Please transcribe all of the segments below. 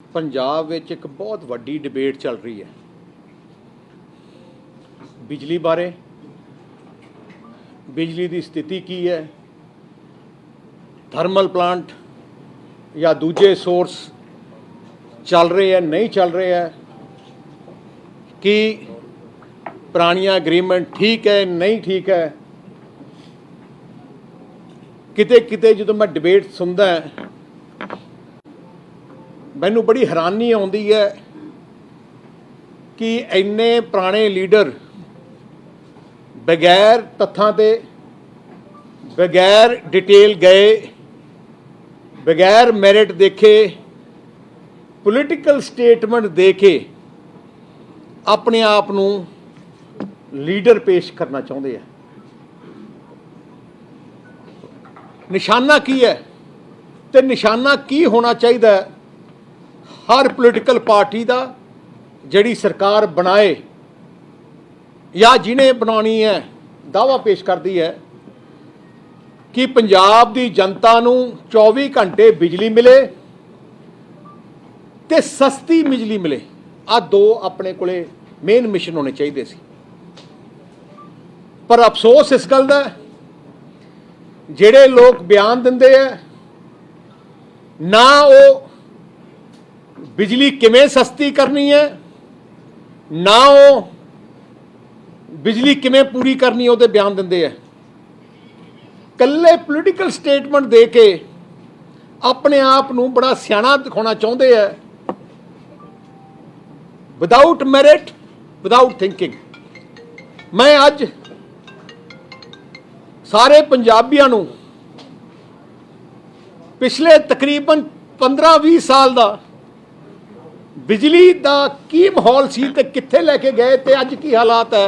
पंजाब विच एक बहुत वड्डी डिबेट चल रही है बिजली बारे। बिजली की स्थिति की है, थर्मल प्लांट या दूजे सोर्स चल रहे हैं नहीं चल रहे हैं, कि पुरानियां एग्रीमेंट ठीक है नहीं ठीक है। किते किते जो मैं डिबेट सुनता है मैनू बड़ी हैरानी आउंदी है कि इन्ने पुराने लीडर बगैर तत्थां ते बगैर डिटेल गए बगैर मैरिट देखे पोलिटिकल स्टेटमेंट दे के अपने आप नूं लीडर पेश करना चाहते हैं। निशाना की है तो निशाना की होना चाहिए हर पोलिटिकल पार्टी का जिहड़ी सरकार बनाए या जिन्हें बनानी है दावा पेश करती है कि पंजाब की जनता नूं 24 घंटे बिजली मिले ते सस्ती बिजली मिले। आ दो अपने कोले मेन मिशन होने चाहिए सी। पर अफसोस इस गल दा जिहड़े लोग बयान दिंदे है ना वो बिजली किवें सस्ती करनी है ना वो बिजली किवें पूरी करनी है, वो बयान दिंदे है। कल्ले पोलिटिकल स्टेटमेंट दे के अपने आप नूं बड़ा सियाणा दिखाना चाहते हैं, विदाउट मैरिट विदाउट थिंकिंग। मैं अज सारे पंजाबियों नूं पिछले तकरीबन 15-20 साल का बिजली का की माहौल सी ते कित्थे लैके गए ते अज की हालात है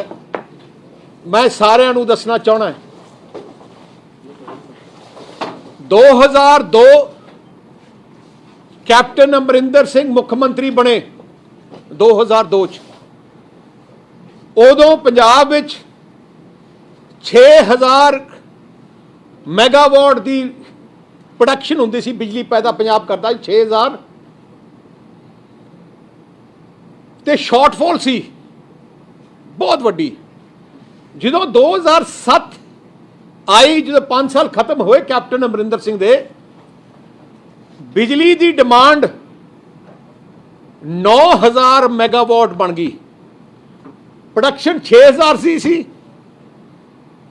मैं सारिਆਂ ਨੂੰ दसना चाहना है। 2002 कैप्टन अमरिंदर सिंह मुख्यमंत्री बने 2002 उदों पंजाब विच 6000 मैगावाट की प्रोडक्शन हुंदी सी, बिजली पैदा पंजाब करता 6000 ते शॉर्टफॉल सी बहुत वड्डी। जो 2007 आई जो 5 साल खत्म होए कैप्टन अमरिंदर सिंह दे, बिजली की डिमांड 9000 मैगावाट बन गई। प्रोडक्शन 6000 सी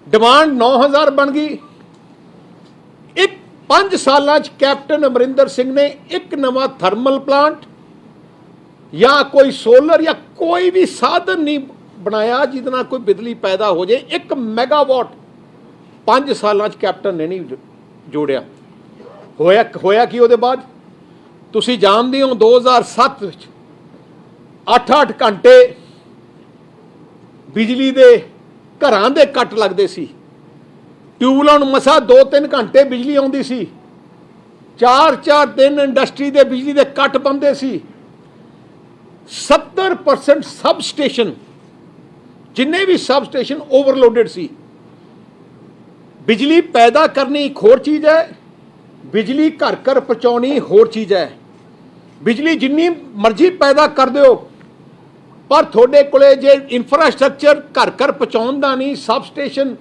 डिमांड 9000 बन गई। एक 5 साल कैप्टन अमरिंदर सिंह ने एक नवा थर्मल प्लांट या कोई सोलर या कोई भी साधन नहीं बनाया जिहदे नाल कोई बिजली पैदा हो जाए। 1 मैगावाट 5 साल कैप्टन ने नहीं जोड़िया। होया कि उहदे बाद तुसी जानते हो 2007 8-8 घंटे बिजली दे घरां दे कट लगते सी। ट्यूबलां नूं मसा 2-3 घंटे बिजली आउंदी सी। 4-4 दिन इंडस्ट्री दे बिजली दे कट बनते सी। 70% सब स्टेशन जिन्ने भी सब स्टेशन ओवरलोडेड सी। बिजली पैदा करनी एक होर चीज़ है, बिजली घर घर पहुँचानी होर चीज़ है। बिजली जिन्नी मर्जी पैदा कर दो पर थोड़े कोले जे इंफ्रास्ट्रक्चर घर घर पहुँचाने का नहीं, सब स्टेशन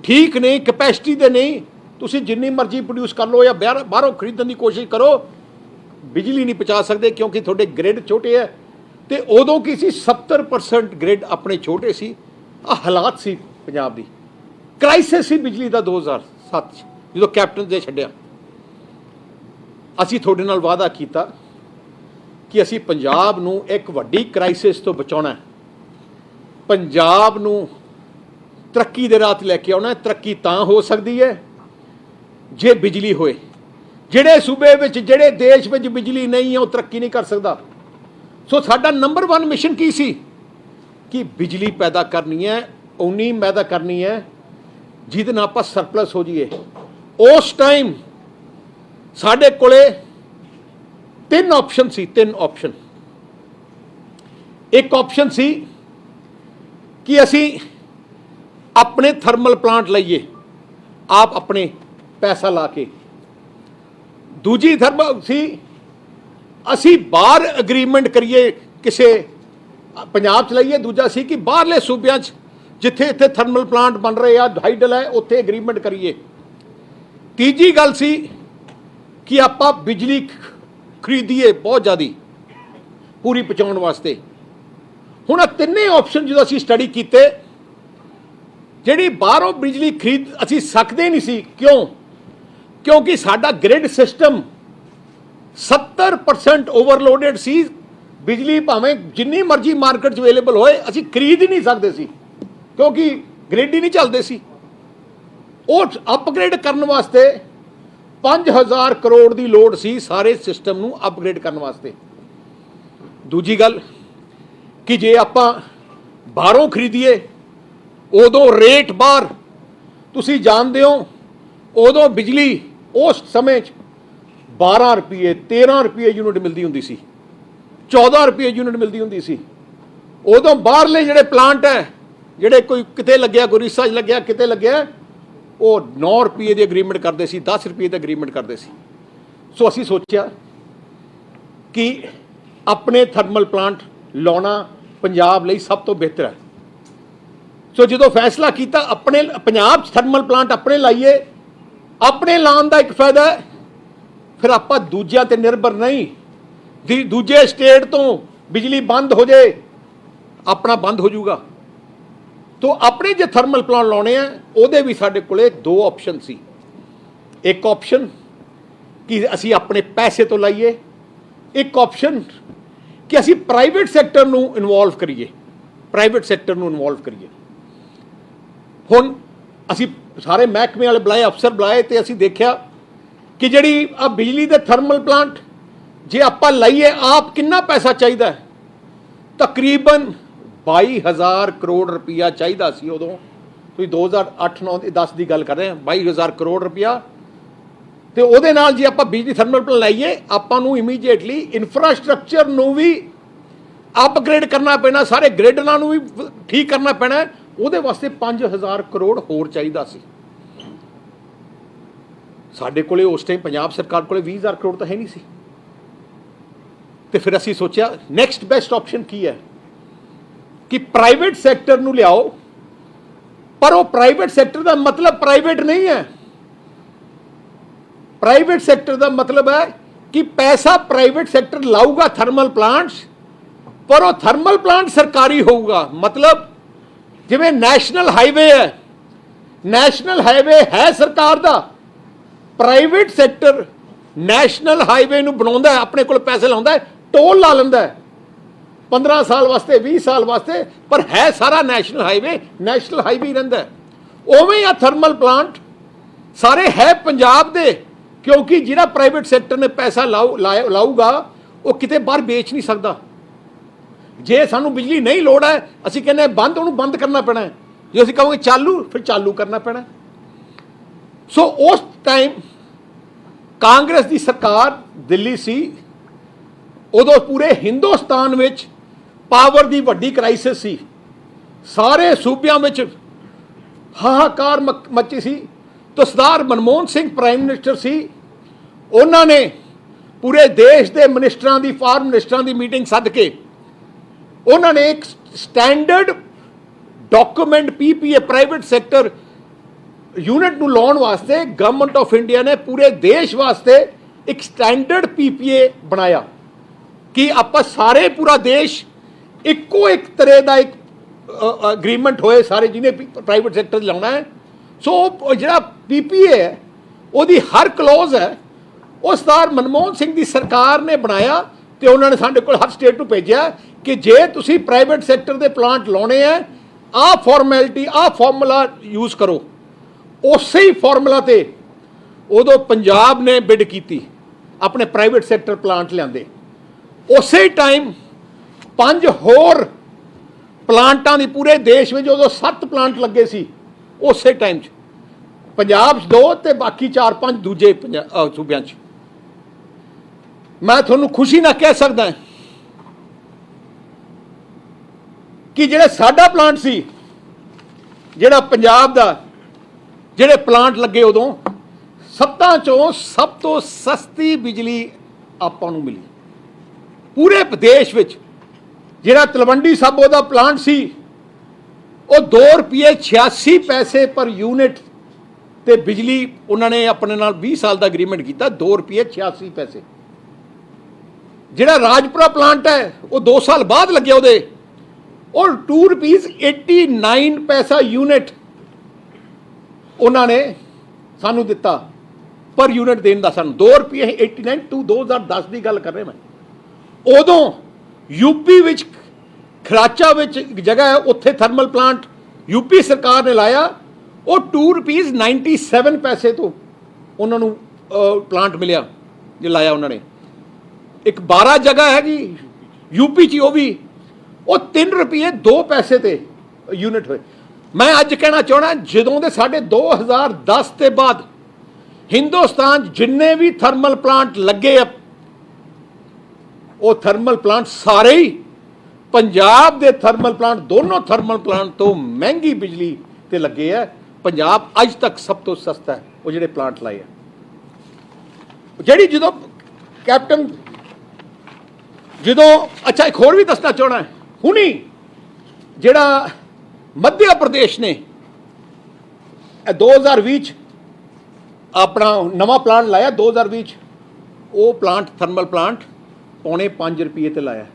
ठीक नहीं, कैपेसिटी दे नहीं, तुसी जिन्नी मर्जी प्रोड्यूस कर लो या बाहरों खरीदने की कोशिश करो, बिजली नहीं पहुँचा सकते क्योंकि थोड़े ग्रिड छोटे है। तो उदों की सी 70% ग्रिड अपने छोटे सी। आ हालात सी पंजाब दी। क्राइसिस सी बिजली का 2007 जो कैप्टन ने छड्डिया। असी थोड़े नाल वादा किया कि असी पंजाब नूं एक वड्डी क्राइसिस तो बचाना है, पंजाब नूं तरक्की दे राह ते लैके आउणा है। तरक्की तां हो सकती है जे बिजली होए। जिहड़े सूबे विच जिहड़े देश विच बिजली नहीं है वो तरक्की नहीं कर सकता। सो साडा नंबर 1 मिशन की सी कि बिजली पैदा करनी है, उन्नी पैदा करनी है जिहदे नाल आपां सरप्लस हो जाइए। उस टाइम साडे कोले 3 ऑप्शन सी। 3 ऑप्शन। एक ऑप्शन सी कि असी अपने थर्मल प्लांट लाइए आप अपने पैसा ला के। दूजी धर्म सी ਅਸੀਂ ਬਾਹਰ ਅਗਰੀਮੈਂਟ ਕਰੀਏ ਕਿਸੇ ਪੰਜਾਬ 'ਚ ਲਈਏ, ਦੂਜਾ ਸੀ ਕਿ ਬਾਹਰਲੇ ਸੂਬਿਆਂ 'ਚ ਜਿੱਥੇ ਇੱਥੇ ਥਰਮਲ ਪਲਾਂਟ ਬਣ ਰਹੇ ਆ, ਹਾਈਡਲ ਹੈ, ਉੱਥੇ ਐਗਰੀਮੈਂਟ ਕਰੀਏ। ਤੀਜੀ ਗੱਲ ਸੀ ਕਿ ਆਪਾਂ ਬਿਜਲੀ ਖਰੀਦੀਏ ਬਹੁਤ ਜ਼ਿਆਦੀ ਪੂਰੀ ਪਹੁੰਚਾਉਣ ਵਾਸਤੇ। ਹੁਣ ਇਹ ਤਿੰਨੇ ਆਪਸ਼ਨ ਜਦੋਂ ਅਸੀਂ ਸਟੱਡੀ ਕੀਤੇ, ਜਿਹੜੀ ਬਾਹਰੋਂ ਬਿਜਲੀ ਖਰੀਦ ਅਸੀਂ ਸਕਦੇ ਨਹੀਂ ਸੀ। ਕਿਉਂਕਿ ਸਾਡਾ ਗ੍ਰਿਡ ਸਿਸਟਮ 70% ਓਵਰਲੋਡਡ ਸੀ। ਬਿਜਲੀ ਭਾਵੇਂ ਜਿੰਨੀ ਮਰਜ਼ੀ ਮਾਰਕੀਟ 'ਚ ਅਵੇਲੇਬਲ ਹੋਏ, ਅਸੀਂ ਖਰੀਦ ਹੀ ਨਹੀਂ ਸਕਦੇ ਸੀ ਕਿਉਂਕਿ ਗ੍ਰਿਡ ਹੀ ਨਹੀਂ ਚੱਲਦੇ ਸੀ। ਉਹ ਅਪਗ੍ਰੇਡ ਕਰਨ ਵਾਸਤੇ 5000 ਕਰੋੜ ਦੀ ਲੋੜ ਸੀ ਸਾਰੇ ਸਿਸਟਮ ਨੂੰ ਅਪਗ੍ਰੇਡ ਕਰਨ ਵਾਸਤੇ। ਦੂਜੀ ਗੱਲ ਕਿ ਜੇ ਆਪਾਂ ਬਾਹਰੋਂ ਖਰੀਦੀਏ, ਉਦੋਂ ਰੇਟ ਬਾਹਰ ਤੁਸੀਂ ਜਾਣਦੇ ਹੋ, ਉਦੋਂ ਬਿਜਲੀ ਉਸ ਸਮੇਂ 'ਚ 12 ਰੁਪਏ 13 ਰੁਪਏ ਯੂਨਿਟ ਮਿਲਦੀ ਹੁੰਦੀ ਸੀ, 14 ਰੁਪਏ ਯੂਨਿਟ ਮਿਲਦੀ ਹੁੰਦੀ ਸੀ। ਉਦੋਂ ਬਾਹਰਲੇ ਜਿਹੜੇ ਪਲਾਂਟ ਹੈ, ਜਿਹੜੇ ਕੋਈ ਕਿਤੇ ਲੱਗਿਆ, ਗੁਰੀਸਾ 'ਚ ਲੱਗਿਆ, ਕਿਤੇ ਲੱਗਿਆ, ਉਹ 9 ਰੁਪਏ ਦੀ ਐਗਰੀਮੈਂਟ ਕਰਦੇ ਸੀ, 10 ਰੁਪਏ ਦੀ ਐਗਰੀਮੈਂਟ ਕਰਦੇ ਸੀ। ਸੋ ਅਸੀਂ ਸੋਚਿਆ ਕਿ ਆਪਣੇ ਥਰਮਲ ਪਲਾਂਟ ਲਾਉਣਾ ਪੰਜਾਬ ਲਈ ਸਭ ਤੋਂ ਬਿਹਤਰ ਹੈ। ਸੋ ਜਦੋਂ ਫੈਸਲਾ ਕੀਤਾ ਆਪਣੇ ਪੰਜਾਬ 'ਚ ਥਰਮਲ ਪਲਾਂਟ ਆਪਣੇ ਲਾਈਏ, ਆਪਣੇ ਲਾਉਣ ਦਾ ਇੱਕ ਫਾਇਦਾ ਹੈ, ਫਿਰ ਆਪਾਂ ਦੂਜਿਆਂ ਤੇ ਨਿਰਭਰ ਨਹੀਂ। ਦੂਜੇ ਸਟੇਟ ਤੋਂ ਬਿਜਲੀ ਬੰਦ ਹੋ ਜਾਏ, ਆਪਣਾ ਬੰਦ ਹੋ ਜਾਊਗਾ। ਤੋ ਆਪਣੇ ਜੇ ਥਰਮਲ ਪਲਾਂਟ ਲਾਉਣੇ ਆ, ਉਹਦੇ ਵੀ ਸਾਡੇ ਕੋਲੇ ਦੋ ਆਪਸ਼ਨ ਸੀ। ਇੱਕ ਆਪਸ਼ਨ ਕਿ ਅਸੀਂ ਆਪਣੇ ਪੈਸੇ ਤੋਂ ਲਾਈਏ, ਇੱਕ ਆਪਸ਼ਨ ਕਿ ਅਸੀਂ ਪ੍ਰਾਈਵੇਟ ਸੈਕਟਰ ਨੂੰ ਇਨਵੋਲਵ ਕਰੀਏ, ਹੁਣ ਅਸੀਂ ਸਾਰੇ ਮਹਿਕਮੇ ਵਾਲੇ ਬੁਲਾਏ, ਅਫਸਰ ਬੁਲਾਏ, ਤੇ ਅਸੀਂ ਦੇਖਿਆ ਕਿ ਜਿਹੜੀ ਆ ਬਿਜਲੀ ਦੇ ਥਰਮਲ ਪਲਾਂਟ ਜੇ ਆਪਾਂ ਲਾਈਏ, ਆਪ ਕਿੰਨਾ ਪੈਸਾ ਚਾਹੀਦਾ ਹੈ? ਤਕਰੀਬਨ 22,000 ਕਰੋੜ ਰੁਪਇਆ ਚਾਹੀਦਾ ਸੀ ਉਦੋਂ। ਤੁਸੀਂ 2008-9-10 ਦੀ ਗੱਲ ਕਰ ਰਹੇ ਹਾਂ, 22,000 ਕਰੋੜ ਰੁਪਇਆ। ਤੇ ਉਹਦੇ ਨਾਲ ਜੇ ਆਪਾਂ ਬਿਜਲੀ ਥਰਮਲ ਪਲਾਂਟ ਲਾਈਏ, ਆਪਾਂ ਨੂੰ ਇਮੀਡੀਏਟਲੀ ਇਨਫਰਾਸਟ੍ਰਕਚਰ ਨੂੰ ਵੀ ਅਪਗ੍ਰੇਡ ਕਰਨਾ ਪੈਣਾ, ਸਾਰੇ ਗ੍ਰਿਡਾਂ ਨੂੰ ਵੀ ਠੀਕ ਕਰਨਾ ਪੈਣਾ। ਉਹਦੇ ਵਾਸਤੇ 5,000 ਕਰੋੜ ਹੋਰ ਚਾਹੀਦਾ ਸੀ। ਸਾਡੇ ਕੋਲੇ ਉਸ ਟਾਈਮ ਪੰਜਾਬ ਸਰਕਾਰ ਕੋਲੇ 20,000 ਕਰੋੜ ਤਾਂ ਹੈ ਨਹੀਂ ਸੀ। ਤੇ ਫਿਰ ਅਸੀਂ ਸੋਚਿਆ ਨੈਕਸਟ ਬੈਸਟ ਆਪਸ਼ਨ ਕੀ ਹੈ ਕਿ ਪ੍ਰਾਈਵੇਟ ਸੈਕਟਰ ਨੂੰ ਲਿਆਓ। ਪਰ ਉਹ ਪ੍ਰਾਈਵੇਟ ਸੈਕਟਰ ਦਾ ਮਤਲਬ ਪ੍ਰਾਈਵੇਟ ਨਹੀਂ ਹੈ। ਪ੍ਰਾਈਵੇਟ ਸੈਕਟਰ ਦਾ ਮਤਲਬ ਹੈ ਕਿ ਪੈਸਾ ਪ੍ਰਾਈਵੇਟ ਸੈਕਟਰ ਲਾਊਗਾ ਥਰਮਲ ਪਲਾਂਟਸ, ਪਰ ਉਹ ਥਰਮਲ ਪਲਾਂਟ ਸਰਕਾਰੀ ਹੋਊਗਾ। ਮਤਲਬ ਜਿਵੇਂ ਨੈਸ਼ਨਲ ਹਾਈਵੇ ਹੈ, ਨੈਸ਼ਨਲ ਹਾਈਵੇ ਹੈ ਸਰਕਾਰ ਦਾ, ਪ੍ਰਾਈਵੇਟ ਸੈਕਟਰ ਨੈਸ਼ਨਲ ਹਾਈਵੇ ਨੂੰ ਬਣਾਉਂਦਾ ਹੈ, ਆਪਣੇ ਕੋਲ ਪੈਸੇ ਲਾਉਂਦਾ ਹੈ, ਟੋਲ ਲਾ ਲੈਂਦਾ ਹੈ 15 ਸਾਲ ਵਾਸਤੇ, 20 ਸਾਲ ਵਾਸਤੇ, ਪਰ ਹੈ ਸਾਰਾ ਨੈਸ਼ਨਲ ਹਾਈਵੇ ਹੀ ਰਹਿੰਦਾ ਹੈ। ਉਵੇਂ ਆ ਥਰਮਲ ਪਲਾਂਟ ਸਾਰੇ ਹੈ ਪੰਜਾਬ ਦੇ, ਕਿਉਂਕਿ ਜਿਹੜਾ ਪ੍ਰਾਈਵੇਟ ਸੈਕਟਰ ਨੇ ਪੈਸਾ ਲਾਊਗਾ ਉਹ ਕਿਤੇ ਬਾਹਰ ਵੇਚ ਨਹੀਂ ਸਕਦਾ। ਜੇ ਸਾਨੂੰ ਬਿਜਲੀ ਨਹੀਂ ਲੋੜ ਹੈ, ਅਸੀਂ ਕਹਿੰਦੇ ਬੰਦ, ਉਹਨੂੰ ਬੰਦ ਕਰਨਾ ਪੈਣਾ। ਜੇ ਅਸੀਂ ਕਹਾਂਗੇ ਚਾਲੂ, ਫਿਰ ਚਾਲੂ ਕਰਨਾ ਪੈਣਾ। ਸੋ ਉਸ ਟਾਈਮ ਕਾਂਗਰਸ ਦੀ ਸਰਕਾਰ ਦਿੱਲੀ ਸੀ, ਉਦੋਂ ਪੂਰੇ ਹਿੰਦੁਸਤਾਨ ਵਿੱਚ ਪਾਵਰ ਦੀ ਵੱਡੀ ਕ੍ਰਾਈਸਿਸ ਸੀ, ਸਾਰੇ ਸੂਬਿਆਂ ਵਿੱਚ ਹਾਹਾਕਾਰ ਮੱਚੀ ਸੀ। ਤਾਂ ਸਰਦਾਰ ਮਨਮੋਹਨ ਸਿੰਘ ਪ੍ਰਾਈਮ ਮਿਨਿਸਟਰ ਸੀ, ਉਹਨਾਂ ਨੇ ਪੂਰੇ ਦੇਸ਼ ਦੇ ਮਿਨਿਸਟਰਾਂ ਦੀ, ਫਾਰਮ ਮਿਨਿਸਟਰਾਂ ਦੀ ਮੀਟਿੰਗ ਸੱਦ ਕੇ ਉਹਨਾਂ ਨੇ ਇੱਕ standard document PPA private sector unit ਨੂੰ ਲਾਉਣ ਵਾਸਤੇ ਗਵਰਨਮੈਂਟ ਆਫ ਇੰਡੀਆ ਨੇ ਪੂਰੇ ਦੇਸ਼ ਵਾਸਤੇ ਇੱਕ ਸਟੈਂਡਰਡ PPA ਬਣਾਇਆ ਕਿ ਆਪਾਂ ਸਾਰੇ ਪੂਰਾ ਦੇਸ਼ ਇੱਕੋ ਇੱਕ ਤਰ੍ਹਾਂ ਦਾ ਇੱਕ ਅਗਰੀਮੈਂਟ ਹੋਏ, ਸਾਰੇ ਜਿਹਨੇ ਪ੍ਰਾਈਵੇਟ ਸੈਕਟਰ ਲਾਉਣਾ ਹੈ। ਸੋ ਜਿਹੜਾ PPA ਹੈ ਉਹਦੀ ਹਰ ਕਲੋਜ਼ ਹੈ ਉਹ ਸਰਦਾਰ ਮਨਮੋਹਨ ਸਿੰਘ ਦੀ ਸਰਕਾਰ ਨੇ ਬਣਾਇਆ, ਤੇ ਉਹਨਾਂ ਨੇ ਸਾਡੇ ਕੋਲ ਹਰ ਸਟੇਟ ਨੂੰ ਭੇਜਿਆ ਕਿ ਜੇ ਤੁਸੀਂ ਪ੍ਰਾਈਵੇਟ ਸੈਕਟਰ ਦੇ ਪਲਾਂਟ ਲਾਉਣੇ ਆ, ਆਹ ਫਾਰਮੈਲਿਟੀ, ਆਹ ਫਾਰਮੂਲਾ ਯੂਜ਼ ਕਰੋ। ਉਸੇ ਹੀ ਫਾਰਮੂਲਾ ਤੇ ਉਦੋਂ ਪੰਜਾਬ ਨੇ ਬਿਡ ਕੀਤੀ, ਆਪਣੇ ਪ੍ਰਾਈਵੇਟ ਸੈਕਟਰ ਪਲਾਂਟ ਲਿਆਂਦੇ। ਉਸੇ ਟਾਈਮ 5 ਹੋਰ ਪਲਾਂਟਾਂ ਦੀ ਪੂਰੇ ਦੇਸ਼ ਵਿੱਚ ਉਦੋਂ 7 ਪਲਾਂਟ ਲੱਗੇ ਸੀ ਉਸੇ ਟਾਈਮ 'ਚ, ਪੰਜਾਬ 'ਚ 2 ਤੇ ਬਾਕੀ 4-5 ਦੂਜੇ ਸੂਬਿਆਂ 'ਚ। ਮੈਂ ਤੁਹਾਨੂੰ ਖੁਸ਼ੀ ਨਾਲ ਕਹਿ ਸਕਦਾ ਕਿ ਜਿਹੜੇ ਸਾਡਾ ਪਲਾਂਟ ਸੀ, ਜਿਹੜਾ ਪੰਜਾਬ ਦਾ, ਜਿਹੜੇ ਪਲਾਂਟ ਲੱਗੇ ਉਦੋਂ, 7 ਚੋਂ ਸਭ ਤੋਂ ਸਸਤੀ ਬਿਜਲੀ ਆਪਾਂ ਨੂੰ ਮਿਲੀ। पूरे देश विच जिहड़ा तलवंडी साबो दा प्लांट सी वो ₹2.86 पर यूनिट ते बिजली उन्होंने अपने नाल 20 साल का एग्रीमेंट किया ₹2.86 जिहड़ा राजपुरा प्लांट है वो 2 साल बाद लगे उहदे और ₹2.89 यूनिट उन्होंने सानू दिता पर यूनिट देने का सानू ₹2.89 टू 2010 की गल कर रहे मैं उदों यूपी विच खराचा विच एक जगह है उत्थे थर्मल प्लांट यूपी सरकार ने लाया और ₹2.97 तो उन्होंने प्लांट मिलिया जो लाया उन्होंने एक 12 जगह हैगी यूपी च वो भी वो ₹3.02 ते यूनिट हुए मैं अज कहना चाहना जदों दे साढ़े 2010 के बाद हिंदुस्तान जिन्ने भी थर्मल प्लांट लगे वो थर्मल प्लांट सारे ही पंजाब दे थर्मल प्लांट दोनों थर्मल प्लांट तो महंगी बिजली ते लगे है पंजाब अज तक सब तो सस्ता है वो जिहड़े प्लांट लाए है जिहड़ी जदों कैप्टन जदों अच्छा एक होर भी दसना चाहना है हुणी जिहड़ा मध्य प्रदेश ने 2020 अपना नवा प्लांट लाया 2020 वो प्लांट थर्मल प्लांट ₹5.5 ते लाया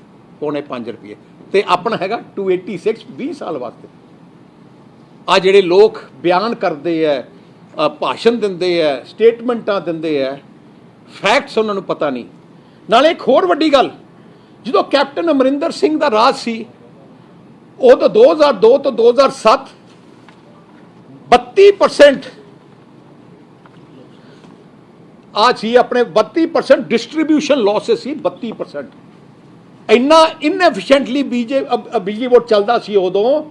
₹5.5 ते अपना हैगा 286 20 साल वास्ते आ जिहड़े लोग बयान करते हैं भाषण देंदे है स्टेटमेंटां देंदे है फैक्ट्स उन्होंने पता नहीं नाले एक होर वड्डी गल जो कैप्टन अमरिंदर सिंह का राज सी वो तो 2002 तो 2007 32% सी अपने 32% डिस्ट्रीब्यूशन लॉसेस सी 32% इन्ना इनएफिशिएंटली बिजली बोर्ड चलता सी उदों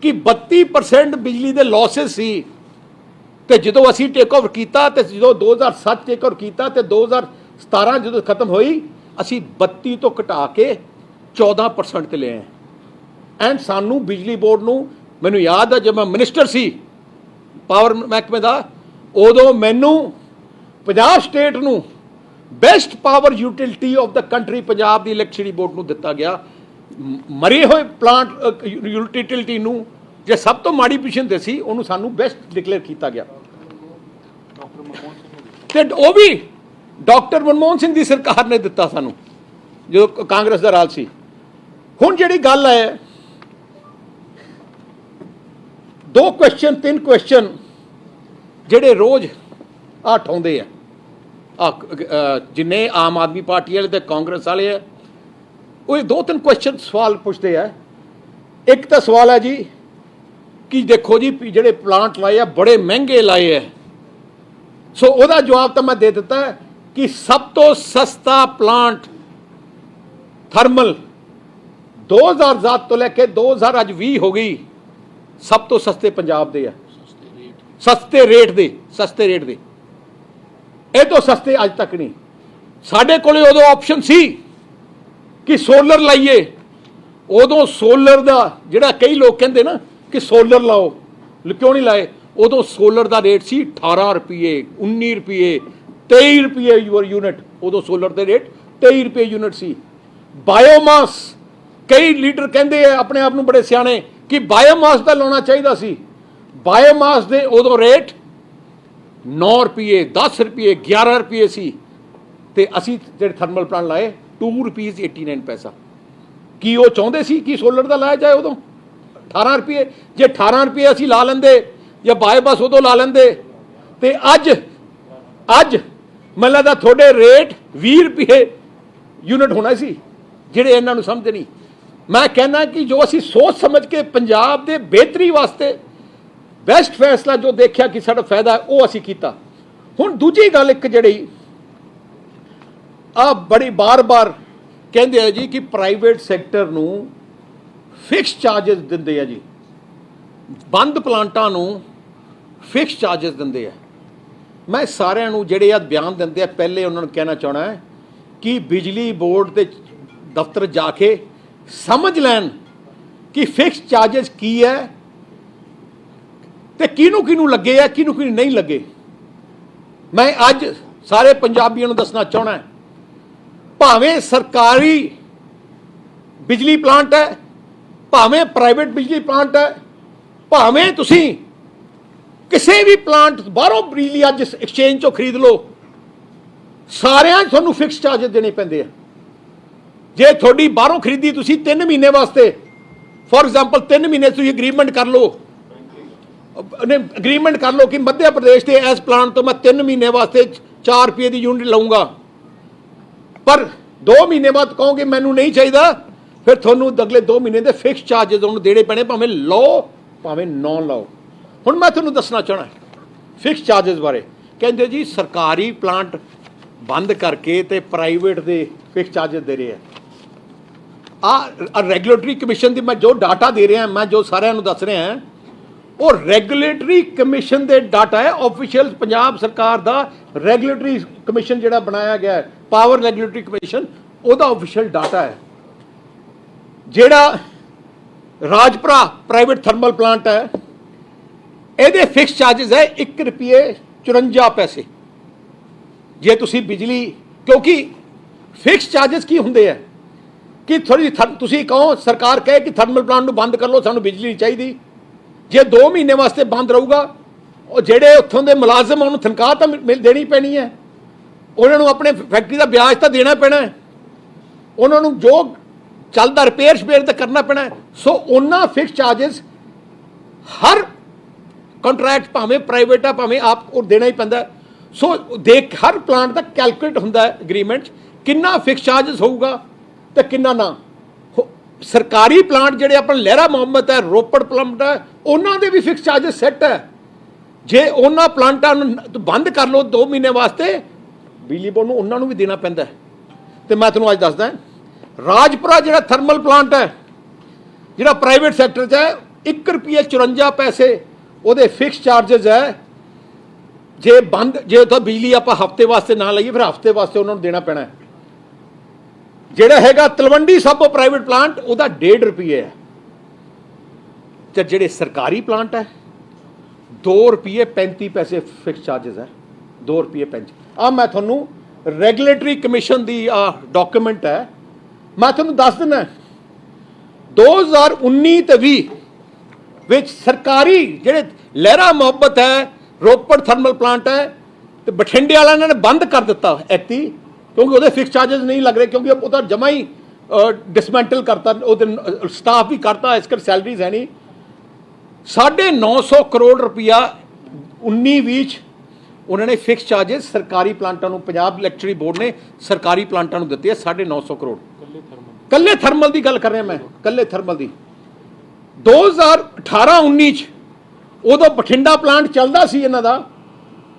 कि 32% बिजली के लॉसेस सी ते जो असी टेक ओवर किया तो जो 2007 टेक ओवर किया तो 2017 जो खत्म हुई असी 32 तो घटा के 14% ते ले आए एंड सानू बिजली बोर्ड नू मैनू याद है जब मैं मिनिस्टर सी पावर महकमे का उदों मैनू पंजाब स्टेट नू best power utility of the country Punjab की इलैक्ट्रिसिटी बोर्ड नू दिता गया मरे हुए प्लांट यूटिलिटी नू जे सब तो माड़ी पोजीशन ते सी उन्होंने सानू बेस्ट डिकलेयर किया गया ते वो भी डॉक्टर मनमोहन सिंह की सरकार ने दिता सानू जो कांग्रेस का राज सी हुण जिहड़ी गल है 2 क्वेश्चन 3 क्वेश्चन जिहड़े रोज़ उठाउंदे है जिन्ने आम आदमी पार्टी वाले तो कांग्रेस वाले है वो 2-3 क्वेश्चन सवाल पूछते हैं एक तो सवाल है जी कि देखो जी जिहड़े प्लांट लाए हैं बड़े महंगे लाए हैं सो उसका जवाब तो मैं दे दिता है कि सब तो सस्ता प्लांट थर्मल 2007 तो लैके 2020 हो गई सब तो सस्ते पंजाब दे है सस्ते रेट दे ये तो सस्ते अज तक नहीं साढ़े कोले उदों ऑप्शन सी कि सोलर लाइए उदों सोलर का जिहड़ा कई लोग कहते ना कि सोलर लाओ क्यों नहीं लाए उदों सोलर का रेट सी ₹18 ₹19 ₹23 यूनिट उदों सोलर के रेट ₹23 यूनिट सी बायोमास कई लीडर कहते हैं अपने आप को बड़े सियाने कि बायोमास का लाना चाहिए सी बायोमास के उदों रेट ₹9 ₹10 ₹11 सी ते असी जिहड़े थर्मल प्लांट लाए ₹2.89 की वो चाहते सी कि सोलर का लाया जाए उदों ₹18 जे ₹18 असी ला लेंदे या बायोमास उदों ला लेंदे ते अज मतलब लगदा थोड़े रेट ₹20 यूनिट होना सी जिहड़े इन्हां नूं समझ नहीं मैं कहना कि जो असी सोच समझ के पंजाब दे बेहतरी वास्ते बेस्ट फैसला जो देखा कि साडा फायदा है वो असी कीता हुण दूजी गल एक जिहड़ी बड़ी बार बार कहते हैं जी कि प्राइवेट सैक्टर नूं फिक्स चार्जिस दिंदे है जी बंद प्लांटां नूं फिक्स चार्जिस दिंदे है मैं सारिਆਂ ਨੂੰ ਜਿਹੜੇ ਆ ਬਿਆਨ ਦਿੰਦੇ ਆ ਪਹਿਲੇ ਉਹਨਾਂ ਨੂੰ ਕਹਿਣਾ ਚਾਹਣਾ ਹੈ कि बिजली बोर्ड के दफ्तर जाके समझ लैन कि फिक्स चार्जिस की है तो किनू लगे है किनू नहीं लगे मैं अज सारे पंजाबियों को दसना चाहना है भावें सरकारी बिजली प्लांट है, भावें प्राइवेट बिजली प्लांट है, भावें तुसी किसी भी प्लांट बाहरों बिजली अज एक्सचेंज चो खरीद लो, सारिਆਂ 'ਚ ਤੁਹਾਨੂੰ फिक्स चार्जेस देने पैंदे आ। जे थोड़ी बाहरों खरीदी तुसी 3 महीने वास्ते, फॉर एग्जाम्पल 3 महीने तुसी एग्रीमेंट कर लो, एग्रीमेंट कर लो कि मध्य प्रदेश के इस प्लांट तो मैं 3 महीने वास्ते 4 रुपये की यूनिट लाऊंगा, पर 2 महीने बाद कहोगे मैनू नहीं चाहिए, फिर थोनू अगले 2 महीने के फिक्स चार्जेस उन्होंने देने पैने, भावें लो भावें नॉन लाओ। हुण मैं थोनू दसना चाहना फिक्स चार्जेस बारे। कहते जी सरकारी प्लांट बंद करके ते प्राइवेट दे फिक्स चार्जेस दे रहे हैं। रेगुलेटरी कमीशन की मैं जो डाटा दे रहा, मैं जो सारे दस रहा हैं, वो रेगुलेटरी कमीशन के डाटा है, ऑफिशियल पंजाब सरकार का रेगुलेटरी कमीशन जो बनाया गया है, पावर रेगुलेटरी कमीशन, उसका ऑफिशियल डाटा है। जेड़ा राजपुरा प्राइवेट थर्मल प्लांट है, ये फिक्स चार्जेस है 1 रुपये 54 पैसे जे तुसी बिजली, क्योंकि फिक्स चार्जेस की होंगे है कि थोड़ी तुसी कहो सरकार कहे कि थर्मल प्लांट बंद कर लो, सानू बिजली नहीं चाहिए, जे 2 महीने वास्ते बंद रहूगा, और जेडे उत्थों के मुलाजम उन्होंने तनख्वाह तो देनी पैनी है, उन्होंने अपने फैक्ट्री का ब्याज तो देना पैना है, उन्होंने जो चलता रिपेयर शपेयर तो करना पैना है। सो उन्ना फिक्स चार्जेस हर कॉन्ट्रैक्ट भावें प्राइवेट है भावें आप और देना ही पैंदा है। सो देख हर प्लांट का कैलकुलेट होंदा है एग्रीमेंट कितना फिक्स चार्जेस होगा तो कितना ना। सरकारी प्लांट जेडे अपने लहरा मोहम्मद है, रोपड़ प्लांट है, उन्होंने भी फिक्स चार्जेस सैट है। जे उन्होंने प्लांटा बंद कर लो 2 महीने वास्ते, बिजली बोर्ड को उन्होंने भी देना पैंदा है। तो मैं तुहानूं अज दसदा राजपुरा जो थर्मल प्लांट है जो प्राइवेट सैक्टर च है, 1 रुपये 54 पैसे वो फिक्स चार्जेस है। जे बंद जे उतो बिजली आप हफ्ते वास्ते ना लईए, फिर हफ्ते वास्ते उन्होंने देना पैना है। जोड़ा है तलवंडी साबो प्राइवेट प्लांट वह 1.5 रुपये है, तो जेडे सरकारी प्लांट है 2 रुपये 35 पैसे फिक्स चार्जेस है, 2 रुपये 35। आ मैं थोनू रेगुलेटरी कमीशन की डॉक्यूमेंट है, मैं थोनू दस देना 2019 ते 20 विच सरकारी जेडे लहरा मोहब्बत है, रोपड़ थर्मल प्लांट है, तो बठिंडे वाला इन्होंने बंद कर दिता ऐती, क्योंकि वो फिक्स चार्जेस नहीं लग रहे, क्योंकि वो जमा ही डिसमेंटल करता, स्टाफ भी करता, इस कर सैलरीज है नहीं। 950 करोड़ रुपया 19-20 उन्होंने फिक्स चार्जेस सरकारी प्लांटों को, पंजाब इलैक्ट्रिसिटी बोर्ड ने सरकारी प्लांटों को दिते है 950 करोड़। कल्ले थर्मल की गल कर रहा मैं, कल्ले थर्मल की 2018-19 उदों बठिंडा प्लांट चलता सी इन्हां दा,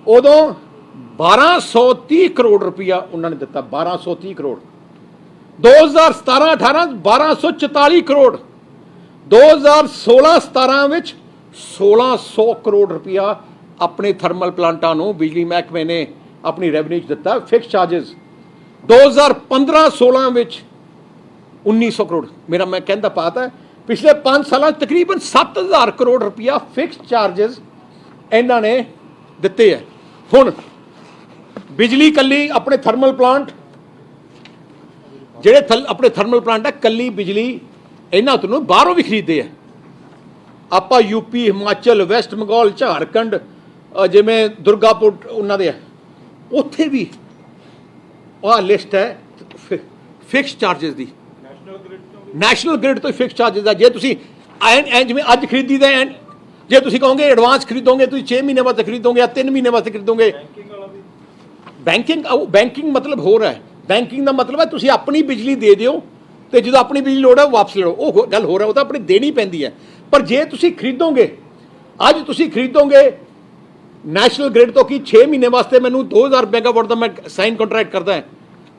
उदों 1230 करोड़ रुपया उन्होंने दिता, 1230 करोड़। 2017-18 1244 करोड़, 2016-17 विच 1600 करोड़ रुपया अपने थर्मल प्लांटां नूं बिजली महकमे ने अपनी रेवन्यू दिता फिक्स चार्जेस। 2015-16 विच 1900 करोड़। मेरा मैं कहता पाता है पिछले 5 साल तकरीबन 7000 करोड़ रुपया फिक्स चार्जेस इन्हों ने दिते है। हुण बिजली कली अपने थर्मल प्लांट जेडे अपने थर्मल प्लांट है, कली बिजली इन्हों तो बाहरों भी खरीदते हैं। आप यूपी, हिमाचल, वैस्ट बंगाल, झारखंड, जिमें दुर्गापुर उन्होंने उत्थे भी वह लिस्ट है फिक्स चार्जेस की। नैशनल ग्रिड तो फिक्स चार्जेस है। जे तुसी जिवें अज खरीदी दे जे तुसी कहोगे एडवांस खरीदोगे, तुसी 6 महीने वास्ते खरीदोगे या 3 महीने वास्ते खरीदोगे। बैंकिंग मतलब हो रहा है, बैंकिंग का मतलब है तुसी अपनी बिजली दे दिओ, तो जो अपनी बिजली लोड़ है वापस लो, वो गल हो रहा है, वो तो अपनी देनी पैंदी है। पर जे तुसी खरीदोगे, अज तुसी खरीदोगे नैशनल ग्रिड तो कि 6 महीने वास्ते मैनू 2000 मेगावाट का मैं साइन कॉन्ट्रैक्ट करता है,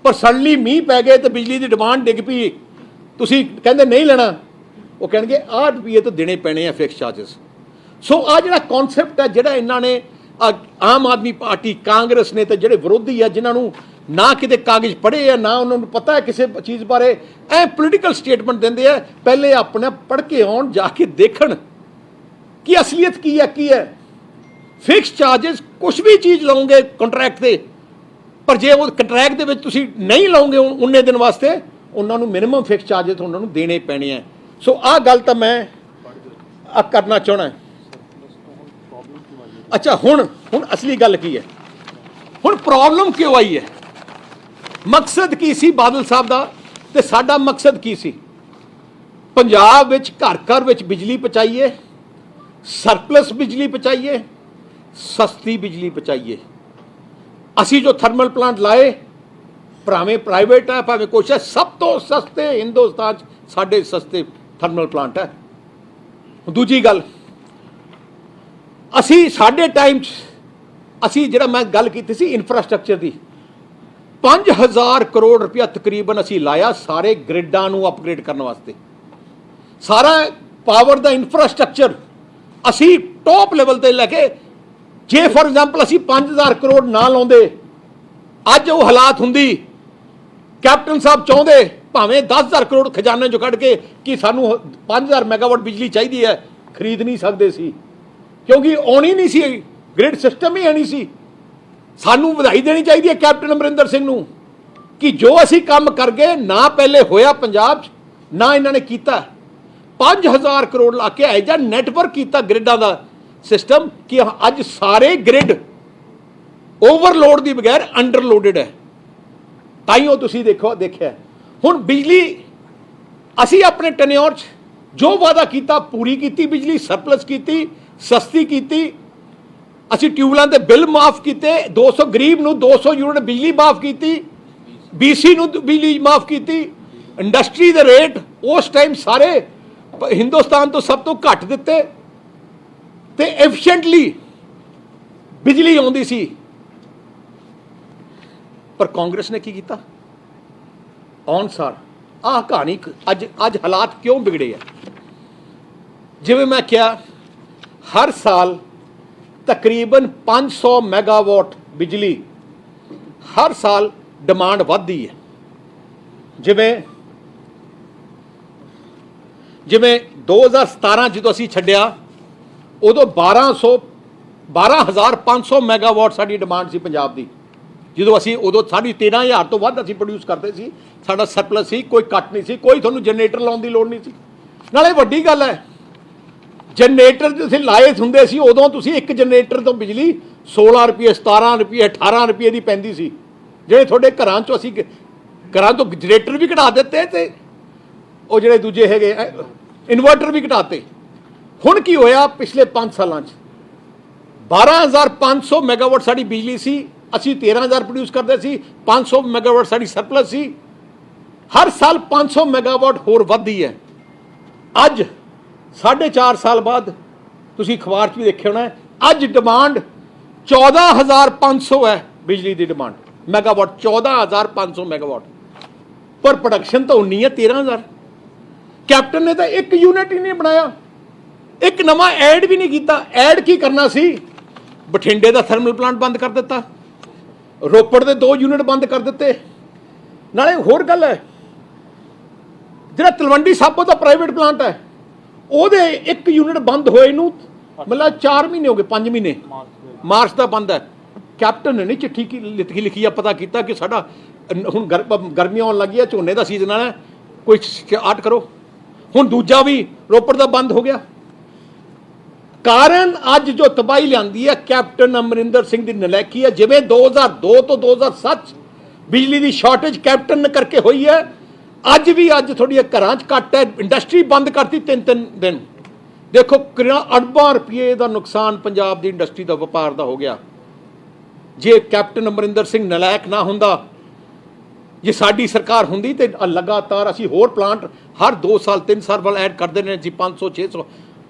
पर सडनली मीह पै गए तो बिजली की डिमांड डिग पई, तुसी कहंदे नहीं लेना, वो कहेंगे 8 रुपये तो देने पैने हैं फिक्स चार्जेस। सो आ जिहड़ा कॉन्सैप्ट है जिहड़ा इन्हां ने आम आदमी पार्टी, कांग्रेस ने, तो जिहड़े विरोधी है जिन्होंने ना किते कागज पढ़े है, ना उन्होंने पता है किसी चीज़ बारे, ऐ पोलिटिकल स्टेटमेंट देंदे है। पहले अपने पढ़ के आउण, जाके देखण कि असलीयत की है। फिक्स चार्जेस कुछ भी चीज़ लाओगे कॉन्ट्रैक्ट से, पर जे वो कंट्रैक्ट दे विच तुसीं नहीं लाओगे उन्ने दिन वास्ते, ਉਹਨਾਂ ਨੂੰ ਮਿਨੀਮਮ ਫਿਕਸ ਚਾਰजेस ਉਹਨਾਂ ਨੂੰ ਦੇਣੇ ਪੈਣੇ ਆ। ਸੋ ਆਹ ਗੱਲ ਤਾਂ ਮੈਂ ਕਰਨਾ ਚਾਹਣਾ। ਅੱਛਾ, ਹੁਣ ਅਸਲੀ ਗੱਲ ਕੀ ਹੈ? ਹੁਣ ਪ੍ਰੋਬਲਮ ਕਿਉਂ ਆਈ ਹੈ? ਮਕਸਦ ਕੀ ਸੀ ਬਾਦਲ ਸਾਹਿਬ ਦਾ ਤੇ ਸਾਡਾ ਮਕਸਦ ਕੀ ਸੀ? ਪੰਜਾਬ ਵਿੱਚ ਘਰ ਘਰ ਵਿੱਚ ਬਿਜਲੀ ਪਹੁੰਚਾਈਏ, ਸਰਪਲਸ ਬਿਜਲੀ ਪਹੁੰਚਾਈਏ, ਸਸਤੀ ਬਿਜਲੀ ਪਹੁੰਚਾਈਏ। ਅਸੀਂ ਜੋ ਥਰਮਲ ਪਲਾਂਟ ਲਾਏ, ਭਾਵੇਂ ਪ੍ਰਾਈਵੇਟ ਹੈ ਭਾਵੇਂ ਕੁਛ ਹੈ, ਸਭ ਤੋਂ ਸਸਤੇ ਹਿੰਦੁਸਤਾਨ 'ਚ ਸਾਡੇ ਸਸਤੇ ਥਰਮਲ ਪਲਾਂਟ ਹੈ। ਦੂਜੀ ਗੱਲ, ਅਸੀਂ ਸਾਡੇ ਟਾਈਮ 'ਚ ਅਸੀਂ ਜਿਹੜਾ ਮੈਂ ਗੱਲ ਕੀਤੀ ਸੀ ਇਨਫਰਾਸਟ੍ਰਕਚਰ ਦੀ, 5000 ਕਰੋੜ ਰੁਪਇਆ ਤਕਰੀਬਨ ਅਸੀਂ ਲਾਇਆ ਸਾਰੇ ਗ੍ਰਿਡਾਂ ਨੂੰ ਅਪਗ੍ਰੇਡ ਕਰਨ ਵਾਸਤੇ। ਸਾਰਾ ਪਾਵਰ ਦਾ ਇਨਫਰਾਸਟ੍ਰਕਚਰ ਅਸੀਂ ਟੌਪ ਲੈਵਲ ਤੇ ਲੈ ਕੇ, ਜੇ ਫॉर ਐਗਜ਼ਾਮਪਲ ਅਸੀਂ 5000 ਕਰੋੜ ਨਾ ਲਾਉਂਦੇ, ਅੱਜ ਉਹ ਹਾਲਾਤ ਹੁੰਦੀ, ਕੈਪਟਨ ਸਾਹਿਬ ਚਾਹੁੰਦੇ ਭਾਵੇਂ 10000 ਕਰੋੜ ਖਜ਼ਾਨੇ 'ਚੋਂ ਕੱਢ ਕੇ ਕਿ ਸਾਨੂੰ 5000 ਮੈਗਾਵਾਟ ਬਿਜਲੀ ਚਾਹੀਦੀ ਹੈ, ਖਰੀਦ ਨਹੀਂ ਸਕਦੇ ਸੀ, ਕਿਉਂਕਿ ਆਉਣੀ ਨਹੀਂ ਸੀ, ਗ੍ਰਿਡ ਸਿਸਟਮ ਹੀ ਹੈ ਨਹੀਂ ਸੀ। ਸਾਨੂੰ ਵਧਾਈ ਦੇਣੀ ਚਾਹੀਦੀ ਹੈ ਕੈਪਟਨ ਅਮਰਿੰਦਰ ਸਿੰਘ ਨੂੰ ਕਿ ਜੋ ਅਸੀਂ ਕੰਮ ਕਰ ਗਏ, ਨਾ ਪਹਿਲੇ ਹੋਇਆ ਪੰਜਾਬ 'ਚ, ਨਾ ਇਹਨਾਂ ਨੇ ਕੀਤਾ। 5000 ਕਰੋੜ ਲਾ ਕੇ ਐਜਾ ਨੈਟਵਰਕ ਕੀਤਾ ਗ੍ਰਿਡਾਂ ਦਾ ਸਿਸਟਮ ਕਿ ਅੱਜ ਸਾਰੇ ਗ੍ਰਿਡ ਓਵਰਲੋਡ ਦੀ ਬਗੈਰ ਅੰਡਰਲੋਡਡ ਹੈ। ਤਾਈਓ ਤੁਸੀਂ ਦੇਖਿਆ ਹੁਣ ਬਿਜਲੀ ਅਸੀਂ ਆਪਣੇ ਟੈਨਿਓਰ 'ਚ ਜੋ ਵਾਅਦਾ ਕੀਤਾ ਪੂਰੀ ਕੀਤੀ, ਬਿਜਲੀ ਸਰਪਲਸ ਕੀਤੀ, ਸਸਤੀ ਕੀਤੀ। ਅਸੀਂ ਟਿਊਬਲਾਂ ਦੇ ਬਿੱਲ ਮਾਫ ਕੀਤੇ, 200 ਗਰੀਬ ਨੂੰ 200 ਯੂਨਿਟ ਬਿਜਲੀ ਮਾਫ ਕੀਤੀ, BC ਨੂੰ ਬਿਜਲੀ ਮਾਫ ਕੀਤੀ। ਇੰਡਸਟਰੀ ਦੇ ਰੇਟ ਉਸ ਟਾਈਮ ਸਾਰੇ ਹਿੰਦੁਸਤਾਨ ਤੋਂ ਸਭ ਤੋਂ ਘੱਟ ਦਿੱਤੇ ਤੇ ਐਫੀਸ਼ੀਐਂਟਲੀ ਬਿਜਲੀ ਆਉਂਦੀ ਸੀ। ਪਰ ਕਾਂਗਰਸ ਨੇ ਕੀ ਕੀਤਾ? ਔਨਸਾਰ ਆਹ ਕਹਾਣੀ ਅੱਜ ਹਾਲਾਤ ਕਿਉਂ ਵਿਗੜੇ ਆ? ਜਿਵੇਂ ਮੈਂ ਕਿਹਾ, ਹਰ ਸਾਲ ਤਕਰੀਬਨ 500 ਮੈਗਾਵਾਟ ਬਿਜਲੀ ਹਰ ਸਾਲ ਡਿਮਾਂਡ ਵੱਧਦੀ ਹੈ। ਜਿਵੇਂ 2017 ਜਦੋਂ ਅਸੀਂ ਛੱਡਿਆ, ਉਦੋਂ 12,500 ਮੈਗਾਵਾਟ ਸਾਡੀ ਡਿਮਾਂਡ ਸੀ ਪੰਜਾਬ ਦੀ। ਜਦੋਂ ਅਸੀਂ ਉਦੋਂ ਸਾਡੀ 13,000 ਤੋਂ ਵੱਧ ਅਸੀਂ ਪ੍ਰੋਡਿਊਸ ਕਰਦੇ ਸੀ, ਸਾਡਾ ਸਰਪਲਸ ਸੀ, ਕੋਈ ਕੱਟ ਨਹੀਂ ਸੀ, ਕੋਈ ਤੁਹਾਨੂੰ ਜਨਰੇਟਰ ਲਾਉਣ ਦੀ ਲੋੜ ਨਹੀਂ ਸੀ। ਨਾਲੇ ਵੱਡੀ ਗੱਲ ਹੈ, ਜਨਰੇਟਰ ਤੁਸੀਂ ਲਾਏ ਹੁੰਦੇ ਸੀ, ਉਦੋਂ ਤੁਸੀਂ ਇੱਕ ਜਨਰੇਟਰ ਤੋਂ ਬਿਜਲੀ 16 ਰੁਪਏ 17 ਰੁਪਏ 18 ਰੁਪਏ ਦੀ ਪੈਂਦੀ ਸੀ। ਜਿਹੜੇ ਤੁਹਾਡੇ ਘਰਾਂ 'ਚੋਂ ਅਸੀਂ ਘਰਾਂ ਤੋਂ ਜਨਰੇਟਰ ਵੀ ਘਟਾ ਦਿੱਤੇ ਤੇ ਉਹ ਜਿਹੜੇ ਦੂਜੇ ਹੈਗੇ ਇਨਵਰਟਰ ਵੀ ਘਟਾਤੇ। ਹੁਣ ਕੀ ਹੋਇਆ ਪਿਛਲੇ 5 ਸਾਲਾਂ 'ਚ? 12,500 ਮੈਗਾਵਾਟ ਸਾਡੀ ਬਿਜਲੀ ਸੀ, ਅਸੀਂ 13,000 ਪ੍ਰੋਡਿਊਸ ਕਰਦੇ ਸੀ, 500 ਮੈਗਾਵਾਟ ਸਾਡੀ ਸਰਪਲਸ ਸੀ। ਹਰ ਸਾਲ 500 ਮੈਗਾਵਾਟ ਹੋਰ ਵੱਧਦੀ ਹੈ। ਅੱਜ 4.5 ਸਾਲ ਬਾਅਦ ਤੁਸੀਂ ਅਖਬਾਰ 'ਚ ਵੀ ਦੇਖਿਆ ਹੋਣਾ, ਅੱਜ ਡਿਮਾਂਡ 14,500 ਹੈ ਬਿਜਲੀ ਦੀ ਡਿਮਾਂਡ ਮੈਗਾਵਾਟ, 14,500 ਮੈਗਾਵਾਟ। ਪਰ ਪ੍ਰੋਡਕਸ਼ਨ ਤਾਂ ਉਨੀ ਹੈ 13,000। ਕੈਪਟਨ ਨੇ ਤਾਂ ਇੱਕ ਯੂਨਿਟ ਹੀ ਨਹੀਂ ਬਣਾਇਆ, ਇੱਕ ਨਵਾਂ ਐਡ ਵੀ ਨਹੀਂ ਕੀਤਾ। ਐਡ ਕੀ ਕਰਨਾ ਸੀ? ਬਠਿੰਡੇ ਦਾ ਥਰਮਲ ਪਲਾਂਟ ਬੰਦ ਕਰ ਦਿੱਤਾ, ਰੋਪੜ ਦੇ 2 ਯੂਨਿਟ ਬੰਦ ਕਰ ਦਿੱਤੇ। ਨਾਲੇ ਹੋਰ ਗੱਲ ਹੈ, ਜਿਹੜਾ ਤਲਵੰਡੀ ਸਾਬੋ ਦਾ ਪ੍ਰਾਈਵੇਟ ਪਲਾਂਟ ਹੈ, ਉਹਦੇ 1 ਯੂਨਿਟ ਬੰਦ ਹੋਏ ਨੂੰ ਮਤਲਬ 4 ਮਹੀਨੇ ਹੋ ਗਏ, 5 ਮਹੀਨੇ, ਮਾਰਚ ਦਾ ਬੰਦ ਹੈ। ਕੈਪਟਨ ਨੇ ਨਹੀਂ ਚਿੱਠੀ ਲਿਖੀ ਆ, ਪਤਾ ਕੀਤਾ ਕਿ ਸਾਡਾ ਹੁਣ ਗਰਮੀਆਂ ਆਉਣ ਲੱਗੀ ਹੈ, ਝੋਨੇ ਦਾ ਸੀਜ਼ਨ ਆਣਾ, ਕੋਈ ਆਟ ਕਰੋ। ਹੁਣ ਦੂਜਾ ਵੀ ਰੋਪੜ ਦਾ ਬੰਦ ਹੋ ਗਿਆ। ਕਾਰਨ ਅੱਜ ਜੋ ਤਬਾਹੀ ਲਿਆਂਦੀ ਹੈ ਕੈਪਟਨ ਅਮਰਿੰਦਰ ਸਿੰਘ ਦੀ ਨਲਾਇਕੀ ਹੈ। ਜਿਵੇਂ 2002 ਤੋਂ 2007 ਬਿਜਲੀ ਦੀ ਸ਼ਾਰਟੇਜ ਕੈਪਟਨ ਨੇ ਕਰਕੇ ਹੋਈ ਹੈ, ਅੱਜ ਤੁਹਾਡੀਆਂ ਘਰਾਂ 'ਚ ਕੱਟ ਹੈ, ਇੰਡਸਟਰੀ ਬੰਦ ਕਰਤੀ 3 ਦਿਨ। ਦੇਖੋ ਕਿੰਨਾ ਅਰਬਾਂ ਰੁਪਏ ਦਾ ਨੁਕਸਾਨ ਪੰਜਾਬ ਦੀ ਇੰਡਸਟਰੀ ਦਾ, ਵਪਾਰ ਦਾ ਹੋ ਗਿਆ। ਜੇ ਕੈਪਟਨ ਅਮਰਿੰਦਰ ਸਿੰਘ ਨਲਾਇਕ ਨਾ ਹੁੰਦਾ, ਜੇ ਸਾਡੀ ਸਰਕਾਰ ਹੁੰਦੀ ਤੇ ਲਗਾਤਾਰ ਅਸੀਂ ਹੋਰ ਪਲਾਂਟ ਹਰ 2 ਸਾਲ 3 ਸਾਲ ਵੱਲ ਐਡ ਕਰਦੇ ਨੇ ਜੀ, 500 600।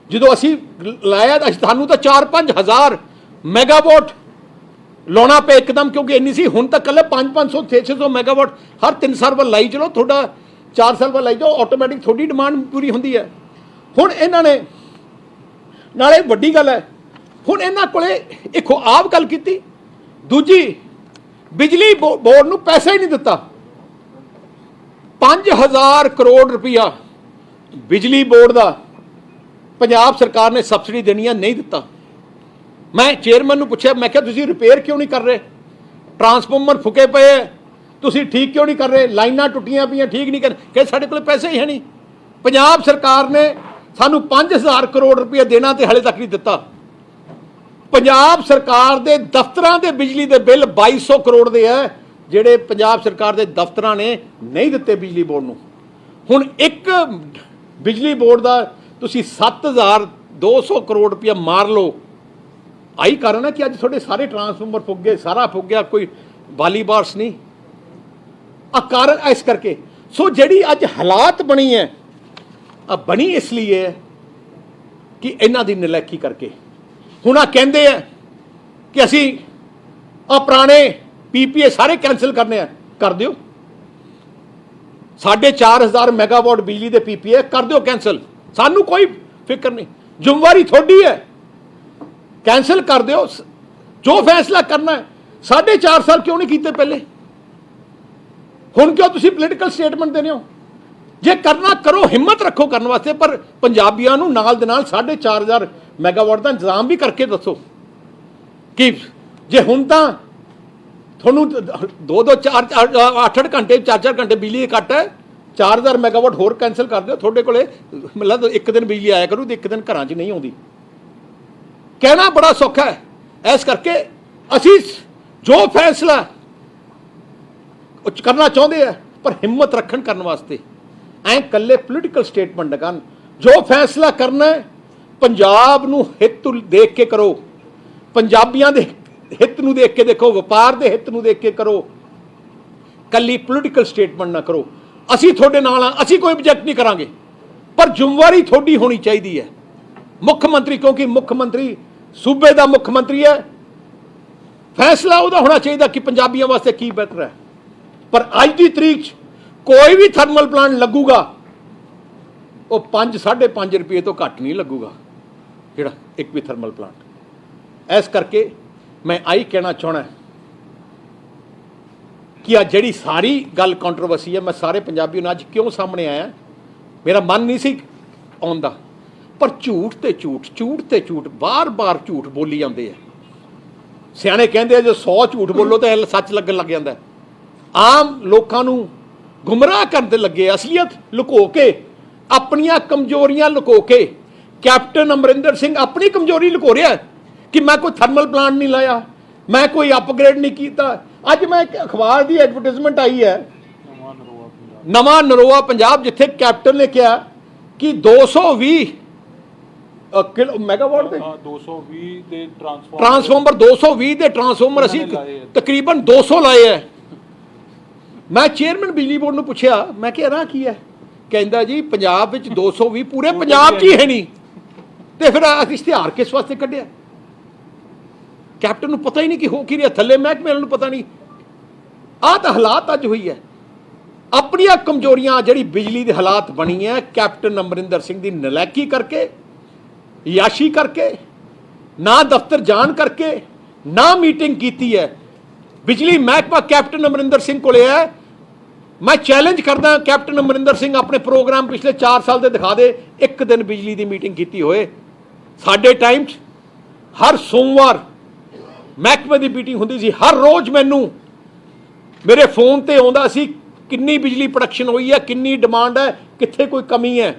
ਜਦੋਂ ਅਸੀਂ ਲਾਇਆ ਤਾਂ ਸਾਨੂੰ ਤਾਂ 4-5 ਹਜ਼ਾਰ ਮੈਗਾਵਾਟ ਲਾਉਣਾ ਪਿਆ ਇੱਕਦਮ, ਕਿਉਂਕਿ ਇੰਨੀ ਸੀ। ਹੁਣ ਤਾਂ ਕੱਲੇ 500 600 ਮੈਗਾਵਾਟ ਹਰ 3 ਸਾਲ ਵੱਲ ਲਾਈ ਚਲੋ, ਤੁਹਾਡਾ 4 ਸਾਲ ਵੱਲ ਲਾਈ ਜਾਓ, ਆਟੋਮੈਟਿਕ ਤੁਹਾਡੀ ਡਿਮਾਂਡ ਪੂਰੀ ਹੁੰਦੀ ਹੈ। ਹੁਣ ਇਹਨਾਂ ਨੇ, ਨਾਲੇ ਵੱਡੀ ਗੱਲ ਹੈ, ਹੁਣ ਇਹਨਾਂ ਕੋਲੇ ਇੱਕ ਆਪ ਗੱਲ ਕੀਤੀ, ਦੂਜੀ ਬਿਜਲੀ ਬੋਰਡ ਨੂੰ ਪੈਸਾ ਹੀ ਨਹੀਂ ਦਿੱਤਾ। 5000 ਕਰੋੜ ਰੁਪਇਆ ਬਿਜਲੀ ਬੋਰਡ ਦਾ ਪੰਜਾਬ ਸਰਕਾਰ ਨੇ ਸਬਸਿਡੀ ਦੇਣੀ ਹੈ, ਨਹੀਂ ਦਿੱਤਾ। ਮੈਂ ਚੇਅਰਮੈਨ ਨੂੰ ਪੁੱਛਿਆ, ਮੈਂ ਕਿਹਾ ਤੁਸੀਂ ਰਿਪੇਅਰ ਕਿਉਂ ਨਹੀਂ ਕਰ ਰਹੇ? ਟਰਾਂਸਫਾਰਮਰ ਫੁਕੇ ਪਏ, ਤੁਸੀਂ ਠੀਕ ਕਿਉਂ ਨਹੀਂ ਕਰ ਰਹੇ, ਲਾਈਨਾਂ ਟੁੱਟੀਆਂ ਪਈਆਂ ਠੀਕ ਨਹੀਂ ਕਰ ਕਿ ਸਾਡੇ ਕੋਲ ਪੈਸੇ ਹੀ ਹੈ ਨਹੀਂ। ਪੰਜਾਬ ਸਰਕਾਰ ਨੇ ਸਾਨੂੰ 5000 ਕਰੋੜ ਰੁਪਏ ਦੇਣਾ ਤੇ ਹਲੇ ਤੱਕ ਨਹੀਂ ਦਿੱਤਾ। ਪੰਜਾਬ ਸਰਕਾਰ ਦੇ ਦਫ਼ਤਰਾਂ ਦੇ ਬਿਜਲੀ ਦੇ ਬਿੱਲ 2200 ਕਰੋੜ ਦੇ ਹੈ ਜਿਹੜੇ ਪੰਜਾਬ ਸਰਕਾਰ ਦੇ ਦਫ਼ਤਰਾਂ ਨੇ ਨਹੀਂ ਦਿੱਤੇ ਬਿਜਲੀ ਬੋਰਡ ਨੂੰ। ਹੁਣ ਇੱਕ ਬਿਜਲੀ ਬੋਰਡ ਦਾ ਤੁਸੀਂ 7200 ਕਰੋੜ ਰੁਪਇਆ ਮਾਰ ਲਓ। ਆਹੀ ਕਾਰਨ ਹੈ ਕਿ ਅੱਜ ਤੁਹਾਡੇ ਸਾਰੇ ਟਰਾਂਸਫਾਰਮਰ ਫੁੱਕ ਗਏ, ਸਾਰਾ ਫੁੱਕ ਗਿਆ, ਕੋਈ ਬਾਲੀ ਬਾਰਸ ਨਹੀਂ। ਆ ਕਾਰਨ ਇਸ ਕਰਕੇ। ਸੋ ਜਿਹੜੀ ਅੱਜ ਹਾਲਾਤ ਬਣੀ ਹੈ ਆ ਬਣੀ ਇਸ ਲਈ ਹੈ ਕਿ ਇਹਨਾਂ ਦੀ ਨਲਾਇਕੀ ਕਰਕੇ। ਹੁਣ ਆ ਕਹਿੰਦੇ ਆ ਕਿ ਅਸੀਂ ਆ ਪੁਰਾਣੇ ਪੀਪੀਏ ਸਾਰੇ ਕੈਂਸਲ ਕਰਨੇ ਆ, ਕਰ ਦਿਓ। 4500 ਮੈਗਾਵਾਟ ਬਿਜਲੀ ਦੇ ਪੀਪੀਏ ਕਰ ਦਿਓ ਕੈਂਸਲ, ਸਾਨੂੰ ਕੋਈ ਫਿਕਰ ਨਹੀਂ, ਜ਼ਿੰਮੇਵਾਰੀ ਤੁਹਾਡੀ ਹੈ, ਕੈਂਸਲ ਕਰ ਦਿਓ। ਜੋ ਫੈਸਲਾ ਕਰਨਾ ਹੈ। 4.5 ਸਾਲ ਕਿਉਂ ਨਹੀਂ ਕੀਤੇ ਪਹਿਲੇ? ਹੁਣ ਕਿਉਂ ਤੁਸੀਂ ਪੋਲੀਟੀਕਲ ਸਟੇਟਮੈਂਟ ਦੇਨੇ ਹੋ? ਜੇ ਕਰਨਾ ਕਰੋ, ਹਿੰਮਤ ਰੱਖੋ ਕਰਨ ਵਾਸਤੇ, ਪਰ ਪੰਜਾਬੀਆਂ ਨੂੰ ਨਾਲ ਦੇ ਨਾਲ 4500 ਮੈਗਾਵਾਟ ਦਾ ਇੰਤਜ਼ਾਮ ਵੀ ਕਰਕੇ ਦੱਸੋ ਕਿ ਜੇ ਹੁਣ ਤਾਂ ਤੁਹਾਨੂੰ 2-2 4 8-8 ਘੰਟੇ 4-4 ਘੰਟੇ ਬਿਜਲੀ ਦੇ ਕੱਟ ਹੈ, 4000 ਮੈਗਾਵਾਟ ਹੋਰ ਕੈਂਸਲ ਕਰ ਦਿਓ। ਤੁਹਾਡੇ ਕੋਲੇ ਮਤਲਬ ਇੱਕ ਦਿਨ ਬਿਜਲੀ ਆਇਆ ਕਰੂ ਤੇ ਇੱਕ ਦਿਨ ਘਰਾਂ 'ਚ ਨਹੀਂ ਆਉਂਦੀ। ਕਹਿਣਾ ਬੜਾ ਸੌਖਾ ਹੈ। ਇਸ ਕਰਕੇ ਅਸੀਂ ਜੋ ਫੈਸਲਾ ਕਰਨਾ ਚਾਹੁੰਦੇ ਆ, ਪਰ ਹਿੰਮਤ ਰੱਖਣ ਕਰਨ ਵਾਸਤੇ ਐ ਕੱਲੇ ਪੋਲੀਟੀਕਲ ਸਟੇਟਮੈਂਟ ਨਾ ਕਰਨ। ਜੋ ਫੈਸਲਾ ਕਰਨਾ ਹੈ ਪੰਜਾਬ ਨੂੰ ਹਿੱਤ ਦੇਖ ਕੇ ਕਰੋ, ਪੰਜਾਬੀਆਂ ਦੇ ਹਿੱਤ ਨੂੰ ਦੇਖ ਕੇ ਦੇਖੋ, ਵਪਾਰ ਦੇ ਹਿੱਤ ਨੂੰ ਦੇਖ ਕੇ ਕਰੋ, ਕੱਲੀ ਪੋਲੀਟੀਕਲ ਸਟੇਟਮੈਂਟ ਨਾ ਕਰੋ। ਅਸੀਂ ਤੁਹਾਡੇ ਨਾਲ ਆ, ਅਸੀਂ ਕੋਈ ਆਬਜੈਕਟ ਨਹੀਂ ਕਰਾਂਗੇ, ਪਰ ਜ਼ਿੰਮੇਵਾਰੀ ਤੁਹਾਡੀ ਹੋਣੀ ਚਾਹੀਦੀ ਹੈ। ਮੁੱਖ ਮੰਤਰੀ, ਕਿਉਂਕਿ ਮੁੱਖ ਮੰਤਰੀ ਸੂਬੇ ਦਾ ਮੁੱਖ ਮੰਤਰੀ ਹੈ, ਫੈਸਲਾ ਉਹਦਾ ਹੋਣਾ ਚਾਹੀਦਾ ਕਿ ਪੰਜਾਬੀਆਂ ਵਾਸਤੇ ਕੀ ਬਿਹਤਰ ਹੈ। ਪਰ ਅੱਜ ਦੀ ਤਰੀਕ 'ਚ ਕੋਈ ਵੀ ਥਰਮਲ ਪਲਾਂਟ ਲੱਗੂਗਾ ਉਹ 5-5.5 ਰੁਪਏ ਤੋਂ ਘੱਟ ਨਹੀਂ ਲੱਗੂਗਾ, ਜਿਹੜਾ ਇੱਕ ਵੀ ਥਰਮਲ ਪਲਾਂਟ। ਇਸ ਕਰਕੇ ਮੈਂ ਆਹੀ ਕਹਿਣਾ ਚਾਹਣਾ ਕਿ ਆ ਜਿਹੜੀ ਸਾਰੀ ਗੱਲ ਕੰਟਰੋਵਰਸੀ ਹੈ, ਮੈਂ ਸਾਰੇ ਪੰਜਾਬੀਆਂ ਨੂੰ ਅੱਜ ਕਿਉਂ ਸਾਹਮਣੇ ਆਇਆ, ਮੇਰਾ ਮਨ ਨਹੀਂ ਸੀ ਆਉਂਦਾ, ਪਰ ਝੂਠ ਤੇ ਝੂਠ, ਝੂਠ ਤੇ ਝੂਠ, ਬਾਰ-ਬਾਰ ਝੂਠ ਬੋਲੀ ਜਾਂਦੇ ਆ। ਸਿਆਣੇ ਕਹਿੰਦੇ ਆ ਜੇ 100 ਝੂਠ ਬੋਲੋ ਤਾਂ ਸੱਚ ਲੱਗਣ ਲੱਗ ਜਾਂਦਾ। ਆਮ ਲੋਕਾਂ ਨੂੰ ਗੁੰਮਰਾਹ ਕਰਨ ਤੇ ਲੱਗੇ, ਅਸਲੀਅਤ ਲੁਕੋ ਕੇ, ਆਪਣੀਆਂ ਕਮਜ਼ੋਰੀਆਂ ਲੁਕੋ ਕੇ। ਕੈਪਟਨ ਅਮਰਿੰਦਰ ਸਿੰਘ ਆਪਣੀ ਕਮਜ਼ੋਰੀ ਲੁਕੋ ਰਿਹਾ ਕਿ ਮੈਂ ਕੋਈ ਥਰਮਲ ਪਲਾਂਟ ਨਹੀਂ ਲਾਇਆ, ਮੈਂ ਕੋਈ ਅਪਗ੍ਰੇਡ ਨਹੀਂ ਕੀਤਾ। ਅੱਜ ਮੈਂ ਇੱਕ ਅਖਬਾਰ ਦੀ ਐਡਵਰਟਾਈਜ਼ਮੈਂਟ ਆਈ ਹੈ, ਨਵਾਂ ਨਰੋਆ ਪੰਜਾਬ, ਜਿੱਥੇ ਕੈਪਟਨ ਨੇ ਕਿਹਾ ਕਿ 220 ਮੈਗਾਵਾਟ ਦੇ 220 ਦੇ ਟਰਾਂਸਫਾਰਮਰ 220 ਦੇ ਟਰਾਂਸਫਾਰਮਰ ਅਸੀਂ ਤਕਰੀਬਨ 200 ਲਾਏ ਹੈ। ਮੈਂ ਚੇਅਰਮੈਨ ਬਿਜਲੀ ਬੋਰਡ ਨੂੰ ਪੁੱਛਿਆ, ਮੈਂ ਕਿਹਾ ਰਾਹ ਕੀ ਹੈ? ਕਹਿੰਦਾ ਜੀ ਪੰਜਾਬ ਵਿੱਚ 220 ਪੂਰੇ ਪੰਜਾਬ 'ਚ ਹੀ ਹੈ ਨਹੀਂ, ਤੇ ਫਿਰ ਇਸ਼ਤਿਹਾਰ ਕਿਸ ਵਾਸਤੇ ਕੱਢਿਆ? ਕੈਪਟਨ ਨੂੰ ਪਤਾ ਹੀ ਨਹੀਂ ਕਿ ਹੋ ਕੀ ਰਿਹਾ, ਥੱਲੇ ਮਹਿਕਮੇ ਨੂੰ ਪਤਾ ਨਹੀਂ। ਆਹ ਤਾਂ ਹਾਲਾਤ ਅੱਜ ਹੋਈ ਹੈ। ਆਪਣੀਆਂ ਕਮਜ਼ੋਰੀਆਂ, ਜਿਹੜੀ ਬਿਜਲੀ ਦੇ ਹਾਲਾਤ ਬਣੀ ਹੈ ਕੈਪਟਨ ਅਮਰਿੰਦਰ ਸਿੰਘ ਦੀ ਨਲਾਇਕੀ ਕਰਕੇ, ਯਾਸ਼ੀ ਕਰਕੇ, ਨਾ ਦਫ਼ਤਰ ਜਾਣ ਕਰਕੇ, ਨਾ ਮੀਟਿੰਗ ਕੀਤੀ ਹੈ। ਬਿਜਲੀ ਮਹਿਕਮਾ ਕੈਪਟਨ ਅਮਰਿੰਦਰ ਸਿੰਘ ਕੋਲੇ ਹੈ। ਮੈਂ ਚੈਲੰਜ ਕਰਦਾ, ਕੈਪਟਨ ਅਮਰਿੰਦਰ ਸਿੰਘ ਆਪਣੇ ਪ੍ਰੋਗਰਾਮ ਪਿਛਲੇ 4 ਸਾਲ ਦੇ ਦਿਖਾ ਦੇ, ਇੱਕ ਦਿਨ ਬਿਜਲੀ ਦੀ ਮੀਟਿੰਗ ਕੀਤੀ ਹੋਏ। ਸਾਡੇ ਟਾਈਮ 'ਚ ਹਰ ਸੋਮਵਾਰ ਮਹਿਕਮੇ ਦੀ ਮੀਟਿੰਗ ਹੁੰਦੀ ਸੀ। ਹਰ ਰੋਜ਼ ਮੈਨੂੰ ਮੇਰੇ ਫੋਨ ਤੇ ਆਉਂਦਾ ਸੀ ਕਿੰਨੀ ਬਿਜਲੀ ਪ੍ਰੋਡਕਸ਼ਨ ਹੋਈ ਹੈ, ਕਿੰਨੀ ਡਿਮਾਂਡ ਹੈ, ਕਿੱਥੇ ਕੋਈ ਕਮੀ ਹੈ।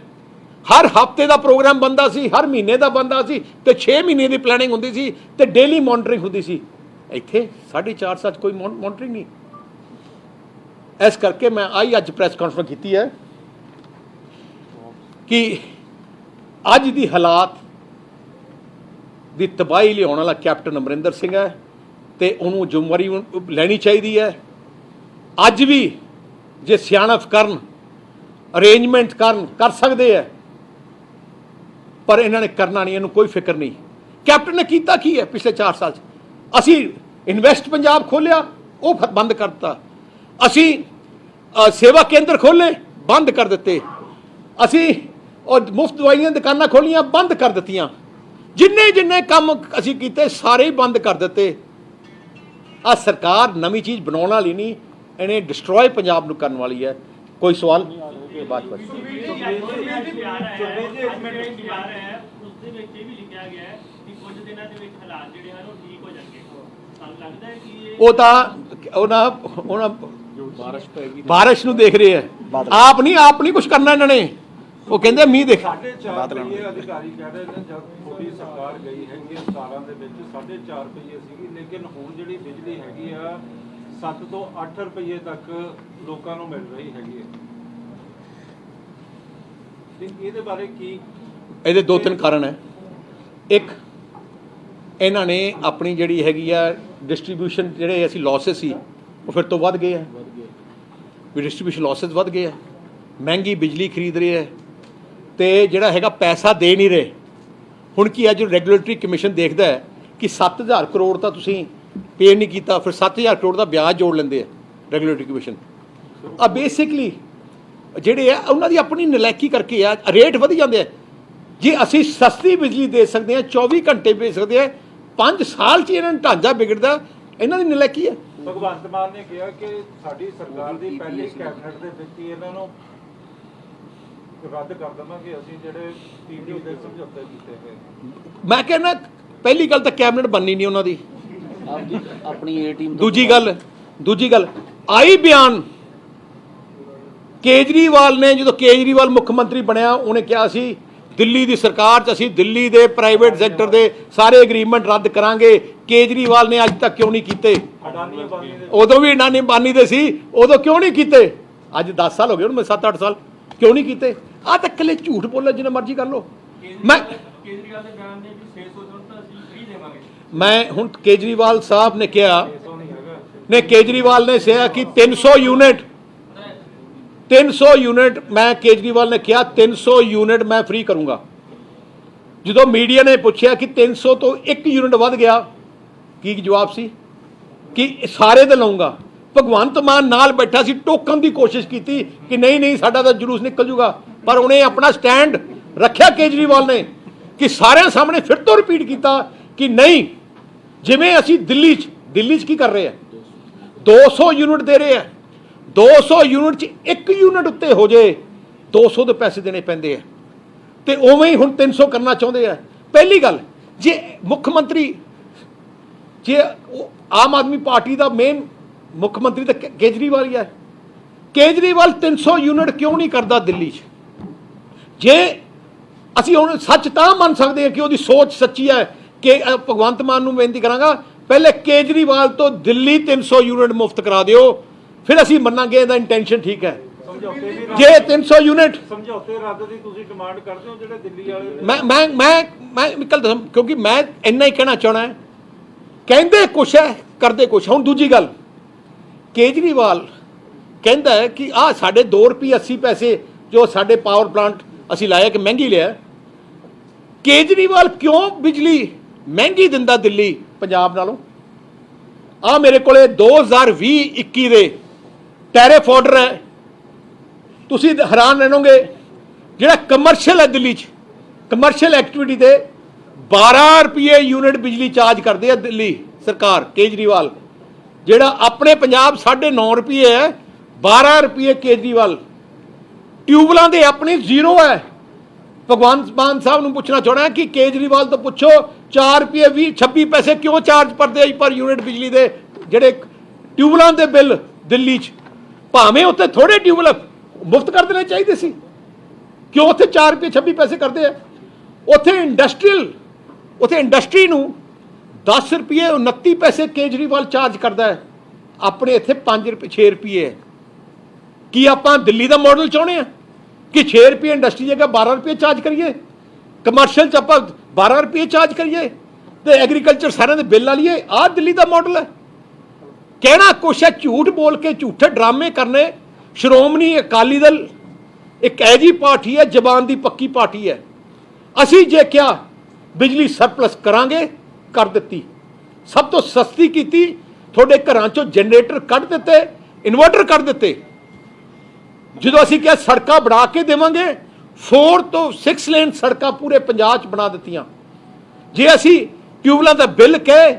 ਹਰ ਹਫਤੇ ਦਾ ਪ੍ਰੋਗਰਾਮ ਬਣਦਾ ਸੀ, ਹਰ ਮਹੀਨੇ ਦਾ ਬਣਦਾ ਸੀ, ਤੇ 6 ਮਹੀਨੇ ਦੀ ਪਲੈਨਿੰਗ ਹੁੰਦੀ ਸੀ, ਤੇ ਡੇਲੀ ਮੋਨੀਟਰਿੰਗ ਹੁੰਦੀ ਸੀ। ਇੱਥੇ 4.5 ਸਾਲ ਕੋਈ ਮੋਨੀਟਰਿੰਗ ਨਹੀਂ। ਇਸ ਕਰਕੇ ਮੈਂ ਆਈ ਅੱਜ ਪ੍ਰੈਸ ਕਾਨਫਰੰਸ ਕੀਤੀ ਹੈ ਕਿ ਅੱਜ ਦੀ ਹਾਲਾਤ ਦੀ ਤਬਾਹੀ ਲਿਆਉਣ ਵਾਲਾ ਕੈਪਟਨ ਅਮਰਿੰਦਰ ਸਿੰਘ ਹੈ, ਤੇ ਉਹਨੂੰ ਜ਼ਿੰਮੇਵਾਰੀ ਲੈਣੀ ਚਾਹੀਦੀ ਹੈ। ਅੱਜ ਵੀ ਜੇ ਸਿਆਣਪ ਕਰਨ, ਅਰੇਂਜਮੈਂਟ ਕਰ ਸਕਦੇ ਹੈ, ਪਰ ਇਹਨਾਂ ਨੇ ਕਰਨਾ ਨਹੀਂ, ਇਹਨੂੰ ਕੋਈ ਫਿਕਰ ਨਹੀਂ। ਕੈਪਟਨ ਨੇ ਕੀਤਾ ਕੀ ਹੈ ਪਿਛਲੇ 4 ਸਾਲ 'ਚ? ਅਸੀਂ ਇਨਵੈਸਟ ਪੰਜਾਬ ਖੋਲ੍ਹਿਆ, ਉਹ ਬੰਦ ਕਰ ਦਿੱਤਾ। ਅਸੀਂ ਸੇਵਾ ਕੇਂਦਰ ਖੋਲ੍ਹੇ, ਬੰਦ ਕਰ ਦਿੱਤੇ। ਅਸੀਂ ਮੁਫਤ ਦਵਾਈਆਂ ਦੁਕਾਨਾਂ ਖੋਲ੍ਹੀਆਂ, ਬੰਦ ਕਰ ਦਿੱਤੀਆਂ। ਜਿੰਨੇ ਕੰਮ ਅਸੀਂ ਕੀਤੇ ਸਾਰੇ ਹੀ ਬੰਦ ਕਰ ਦਿੱਤੇ। ਆ ਸਰਕਾਰ ਨਵੀਂ ਚੀਜ਼ ਬਣਾਉਣ ਵਾਲੀ ਨਹੀਂ, ਇਹਨੇ ਡਿਸਟਰੋਏ ਪੰਜਾਬ ਨੂੰ ਕਰਨ ਵਾਲੀ ਹੈ। ਕੋਈ ਸਵਾਲ? ਬਾਤ ਬਸ ਉਹ ਤਾਂ ਉਹਨਾਂ ਬਾਰਿਸ਼ ਨੂੰ ਦੇਖ ਰਹੇ ਆ, ਆਪ ਨਹੀਂ ਕੁਝ ਕਰਨਾ ਇਹਨਾਂ ਨੇ। ਉਹ ਕਹਿੰਦੇ ਮੀਂਹ ਦੇਖ। 4.5 ਰੁਪਏ ਅਧਿਕਾਰੀ ਕਹਿ ਰਹੇ ਨੇ ਜਦ ਥੋੜੀ ਸਰਕਾਰ ਗਈ ਹੈਗੀ 17 ਦੇ ਵਿੱਚ 4.5 ਰੁਪਏ ਸੀਗੀ, ਲੇਕਿਨ ਹੁਣ ਜਿਹੜੀ ਬਿਜਲੀ ਹੈਗੀ ਆ 7 ਤੋਂ 8 ਰੁਪਏ ਤੱਕ ਲੋਕਾਂ ਨੂੰ ਮਿਲ ਰਹੀ ਹੈਗੀ ਹੈ। ਤੇ ਇਹਦੇ ਬਾਰੇ ਕੀ? ਇਹਦੇ ਦੋ ਤਿੰਨ ਕਾਰਨ ਹੈ। ਇੱਕ, ਇਹਨਾਂ ਨੇ ਆਪਣੀ ਜਿਹੜੀ ਹੈਗੀ ਆ ਡਿਸਟ੍ਰੀਬਿਊਸ਼ਨ, ਜਿਹੜੇ ਅਸੀਂ ਲੌਸਸ ਸੀ ਉਹ ਫਿਰ ਤੋਂ ਵੱਧ ਗਏ ਆ, ਵੀ ਡਿਸਟ੍ਰੀਬਿਊਸ਼ਨ ਲੌਸਸ ਵੱਧ ਗਏ ਆ, ਮਹਿੰਗੀ ਬਿਜਲੀ ਖਰੀਦ ਰਹੇ ਹੈ ਤੇ ਜਿਹੜਾ ਹੈਗਾ ਪੈਸਾ ਦੇ ਨਹੀਂ ਰਹੇ। ਹੁਣ ਕੀ ਅੱਜ ਰੈਗੂਲੇਟਰੀ ਕਮਿਸ਼ਨ ਦੇਖਦਾ ਹੈ ਕਿ 7000 ਕਰੋੜ ਤਾਂ ਤੁਸੀਂ ਪੇ ਨਹੀਂ ਕੀਤਾ, ਫਿਰ 7000 ਕਰੋੜ ਦਾ ਵਿਆਜ ਜੋੜ ਲੈਂਦੇ ਆ ਰੈਗੂਲੇਟਰੀ ਕਮਿਸ਼ਨ। ਆ ਬੇਸਿਕਲੀ ਜਿਹੜੇ ਆ ਉਹਨਾਂ ਦੀ ਆਪਣੀ ਨਲਾਇਕੀ ਕਰਕੇ ਆ, ਰੇਟ ਵਧ ਜਾਂਦੇ ਆ। ਜੇ ਅਸੀਂ ਸਸਤੀ ਬਿਜਲੀ ਦੇ ਸਕਦੇ ਹਾਂ, 24 ਘੰਟੇ ਵੇਚ ਸਕਦੇ ਆ, 5 ਸਾਲ 'ਚ ਇਹਨਾਂ ਨੂੰ ਢਾਂਚਾ ਵਿਗੜਦਾ, ਇਹਨਾਂ ਦੀ ਨਲਾਇਕੀ ਹੈ। ਭਗਵੰਤ ਮਾਨ ਨੇ ਕਿਹਾ ਕਿ ਸਾਡੀ ਸਰਕਾਰ ਦੀ ਪਹਿਲੀ ਕੈਬਨਿਟ ਦੇ ਵਿੱਚ ਹੀ ਇਹਨਾਂ ਨੂੰ ਰੱਦ ਕਰ ਦੇਵਾਂਗੇ ਅਸੀਂ ਜਿਹੜੇ ਟੀਵੀ ਦੇ ਸਮਝੌਤੇ ਕੀਤੇ ਗਏ। ਮੈਂ ਕਹਿੰਦਾ ਪਹਿਲੀ ਗੱਲ ਤਾਂ ਕੈਬਨਿਟ ਬਣਨੀ ਨਹੀਂ ਉਹਨਾਂ ਦੀ, ਆਪਣੀ ਏ ਟੀਮ। ਦੂਜੀ ਗੱਲ ਆਈ ਬਿਆਨ ਕੇਜਰੀਵਾਲ ਨੇ, ਜਦੋਂ ਕੇਜਰੀਵਾਲ ਮੁੱਖ ਮੰਤਰੀ ਬਣਿਆ ਉਹਨੇ ਕਿਹਾ ਸੀ ਦਿੱਲੀ ਦੀ ਸਰਕਾਰ 'ਚ ਅਸੀਂ ਦਿੱਲੀ ਦੇ ਪ੍ਰਾਈਵੇਟ ਸੈਕਟਰ ਦੇ ਸਾਰੇ ਐਗਰੀਮੈਂਟ ਰੱਦ ਕਰਾਂਗੇ। ਕੇਜਰੀਵਾਲ ਨੇ ਅੱਜ ਤੱਕ ਕਿਉਂ ਨਹੀਂ ਕੀਤੇ? ਉਦੋਂ ਵੀ ਅਡਾਨੀ ਅੰਬਾਨੀ ਦੇ ਸੀ, ਉਦੋਂ ਕਿਉਂ ਨਹੀਂ ਕੀਤੇ? ਅੱਜ 10 ਸਾਲ ਹੋ ਗਏ ਹੁਣ, 7-8 ਸਾਲ, ਕਿਉਂ ਨਹੀਂ ਕੀਤੇ? ਆਹ ਤਾਂ ਇਕੱਲੇ ਝੂਠ ਬੋਲੋ ਜਿੰਨਾ ਮਰਜ਼ੀ ਕਰ ਲਓ। ਕੇਜਰੀਵਾਲ ਦੇ ਬਿਆਨ ਨੇ ਵੀ 600 ਯੂਨਿਟ ਤਾਂ ਅਸੀਂ ਫ੍ਰੀ ਦੇਵਾਂਗੇ। ਮੈਂ ਹੁਣ ਕੇਜਰੀਵਾਲ ਸਾਹਿਬ ਨੇ ਕਿਹਾ ਨੇ, ਕੇਜਰੀਵਾਲ ਨੇ ਕਿਹਾ ਕਿ 300 ਯੂਨਿਟ ਮੈਂ ਕੇਜਰੀਵਾਲ ਨੇ ਕਿਹਾ 300 ਯੂਨਿਟ ਮੈਂ ਫ੍ਰੀ ਕਰੂੰਗਾ। ਜਦੋਂ ਮੀਡੀਆ ਨੇ ਪੁੱਛਿਆ ਕਿ 300 ਤੋਂ 1 ਯੂਨਿਟ ਵੱਧ ਗਿਆ, ਕੀ ਜਵਾਬ ਸੀ ਕਿ ਸਾਰੇ ਦੇ ਲਾਉਂਗਾ। ਭਗਵੰਤ ਮਾਨ ਨਾਲ ਬੈਠਾ ਸੀ, ਟੋਕਣ ਦੀ ਕੋਸ਼ਿਸ਼ ਕੀਤੀ ਕਿ ਨਹੀਂ ਸਾਡਾ ਤਾਂ ਜਲੂਸ ਨਿਕਲ ਜੂਗਾ, ਪਰ ਉਹਨੇ ਆਪਣਾ ਸਟੈਂਡ ਰੱਖਿਆ ਕੇਜਰੀਵਾਲ ਨੇ ਕਿ ਸਾਰਿਆਂ ਸਾਹਮਣੇ ਫਿਰ ਤੋਂ ਰਿਪੀਟ ਕੀਤਾ ਕਿ ਨਹੀਂ, ਜਿਵੇਂ ਅਸੀਂ ਦਿੱਲੀ 'ਚ ਕੀ ਕਰ ਰਹੇ ਆ, 200 ਯੂਨਿਟ ਦੇ ਰਹੇ ਆ, 200 ਯੂਨਿਟ 'ਚ 1 ਯੂਨਿਟ ਉੱਤੇ ਹੋ ਜੇ 200 ਦੇ ਪੈਸੇ ਦੇਣੇ ਪੈਂਦੇ ਆ, ਤੇ ਉਵੇਂ ਹੀ ਹੁਣ 300 ਕਰਨਾ ਚਾਹੁੰਦੇ ਆ। ਪਹਿਲੀ ਗੱਲ, ਜੇ ਮੁੱਖ ਮੰਤਰੀ, ਜੇ ਆਮ ਆਦਮੀ ਪਾਰਟੀ ਦਾ ਮੇਨ ਮੁੱਖ ਮੰਤਰੀ ਤਾਂ ਕੇਜਰੀਵਾਲ ਹੀ ਹੈ, ਕੇਜਰੀਵਾਲ 300 ਯੂਨਿਟ ਕਿਉਂ ਨਹੀਂ ਕਰਦਾ ਦਿੱਲੀ 'ਚ? ਜੇ ਅਸੀਂ ਹੁਣ ਸੱਚ ਤਾਂ ਮੰਨ ਸਕਦੇ ਹਾਂ ਕਿ ਉਹਦੀ ਸੋਚ ਸੱਚੀ ਹੈ, ਕਿ ਭਗਵੰਤ ਮਾਨ ਨੂੰ ਬੇਨਤੀ ਕਰਾਂਗਾ ਪਹਿਲੇ ਕੇਜਰੀਵਾਲ ਤੋਂ ਦਿੱਲੀ 300 ਯੂਨਿਟ ਮੁਫਤ ਕਰਾ ਦਿਓ, ਫਿਰ ਅਸੀਂ ਮੰਨਾਂਗੇ ਇਹਦਾ ਇੰਟੈਂਸ਼ਨ ਠੀਕ ਹੈ। ਜੇ 300 ਯੂਨਿਟ ਸਮਝੌਤੇ ਰੱਦ ਦੀ ਤੁਸੀਂ ਡਿਮਾਂਡ ਕਰਦੇ ਹੋ ਜਿਹੜੇ ਦਿੱਲੀ ਵਾਲੇ? ਮੈਂ ਨਿਕਲ ਦੱਸਾਂ, ਕਿਉਂਕਿ ਮੈਂ ਇੰਨਾ ਹੀ ਕਹਿਣਾ ਚਾਹਣਾ ਹੈ, ਕਹਿੰਦੇ ਕੁਛ ਹੈ ਕਰਦੇ ਕੁਛ। ਹੁਣ ਦੂਜੀ ਗੱਲ, ਕੇਜਰੀਵਾਲ ਕਹਿੰਦਾ ਹੈ ਕਿ ਆਹ ਸਾਡੇ 2 ਰੁਪਏ 80 ਪੈਸੇ ਜੋ ਸਾਡੇ ਪਾਵਰ ਪਲਾਂਟ ਅਸੀਂ ਲਾਇਆ ਕਿ ਮਹਿੰਗੀ ਲਿਆ। ਕੇਜਰੀਵਾਲ ਕਿਉਂ ਬਿਜਲੀ ਮਹਿੰਗੀ ਦਿੰਦਾ ਦਿੱਲੀ ਪੰਜਾਬ ਨਾਲੋਂ? ਆਹ ਮੇਰੇ ਕੋਲੇ 2020-21 ਦੇ ਟੈਰਿਫ ਆਰਡਰ ਹੈ, ਤੁਸੀਂ ਹੈਰਾਨ ਰਹਿਣੋਗੇ। ਜਿਹੜਾ ਕਮਰਸ਼ੀਅਲ ਹੈ ਦਿੱਲੀ 'ਚ, ਕਮਰਸ਼ੀਅਲ ਐਕਟੀਵਿਟੀ ਦੇ 12 ਰੁਪਏ ਯੂਨਿਟ ਬਿਜਲੀ ਚਾਰਜ ਕਰਦੇ ਆ ਦਿੱਲੀ ਸਰਕਾਰ, ਕੇਜਰੀਵਾਲ। ਜਿਹੜਾ ਆਪਣੇ ਪੰਜਾਬ 9.5 ਰੁਪਏ ਹੈ, 12 ਰੁਪਏ ਕੇਜਰੀਵਾਲ। ਟਿਊਬਲਾਂ ਦੇ ਆਪਣੇ ਜ਼ੀਰੋ ਹੈ। ਭਗਵੰਤ ਮਾਨ ਸਾਹਿਬ ਨੂੰ ਪੁੱਛਣਾ ਚਾਹਣਾ ਕਿ ਕੇਜਰੀਵਾਲ ਤੋਂ ਪੁੱਛੋ 4 ਰੁਪਏ 26 ਪੈਸੇ ਕਿਉਂ ਚਾਰਜ ਕਰਦੇ ਆ ਪਰ ਯੂਨਿਟ ਬਿਜਲੀ ਦੇ? ਜਿਹੜੇ ਟਿਊਬਲਾਂ ਦੇ ਬਿੱਲ ਦਿੱਲੀ 'ਚ, ਭਾਵੇਂ ਉੱਥੇ ਥੋੜੇ ਟਿਊਬਲ ਮੁਫਤ ਕਰ ਦੇਣੇ ਚਾਹੀਦੇ ਸੀ, ਕਿਉਂ ਉੱਥੇ 4 ਰੁਪਏ 26 ਪੈਸੇ ਕਰਦੇ ਆ? ਉੱਥੇ ਇੰਡਸਟਰੀ ਨੂੰ 10 ਰੁਪਏ 29 ਪੈਸੇ ਕੇਜਰੀਵਾਲ ਚਾਰਜ ਕਰਦਾ ਹੈ, ਆਪਣੇ ਇੱਥੇ 5 ਰੁਪਏ 6 ਰੁਪਏ ਹੈ। ਕੀ ਆਪਾਂ ਦਿੱਲੀ ਦਾ ਮਾਡਲ ਚਾਹੁੰਦੇ ਆ ਕਿ 6 ਰੁਪਏ ਇੰਡਸਟਰੀ ਜਗ੍ਹਾ 12 ਰੁਪਏ ਚਾਰਜ ਕਰੀਏ, ਕਮਰਸ਼ੀਅਲ 'ਚ ਆਪਾਂ 12 ਰੁਪਏ ਚਾਰਜ ਕਰੀਏ ਤੇ ਐਗਰੀਕਲਚਰ ਸਾਰਿਆਂ ਦੇ ਬਿੱਲ ਲਾ ਲਈਏ? ਆਹ ਦਿੱਲੀ ਦਾ ਮਾਡਲ ਹੈ। ਕਹਿਣਾ ਕੁਛ ਹੈ, ਝੂਠ ਬੋਲ ਕੇ ਝੂਠੇ ਡਰਾਮੇ ਕਰਨੇ। ਸ਼੍ਰੋਮਣੀ ਅਕਾਲੀ ਦਲ ਇੱਕ ਐਜੀ ਪਾਰਟੀ ਹੈ, ਜ਼ਬਾਨ ਦੀ ਪੱਕੀ ਪਾਰਟੀ ਹੈ। ਅਸੀਂ ਜੇ ਕਿਹਾ ਬਿਜਲੀ ਸਰਪਲਸ ਕਰਾਂਗੇ, ਕਰ ਦਿੱਤੀ। ਸਭ ਤੋਂ ਸਸਤੀ ਕੀਤੀ, ਤੁਹਾਡੇ ਘਰਾਂ 'ਚੋਂ ਜਨਰੇਟਰ ਕੱਢ ਦਿੱਤੇ, ਇਨਵਰਟਰ ਕੱਢ ਦਿੱਤੇ। ਜਦੋਂ ਅਸੀਂ ਕਿਹਾ ਸੜਕਾਂ ਬਣਾ ਕੇ ਦੇਵਾਂਗੇ, 4 ਤੋਂ 6 ਲੇਨ ਸੜਕਾਂ ਪੂਰੇ ਪੰਜਾਬ 'ਚ ਬਣਾ ਦਿੱਤੀਆਂ। ਜੇ ਅਸੀਂ ਟਿਊਬਲਾਂ ਦਾ ਬਿੱਲ ਕਹੇ,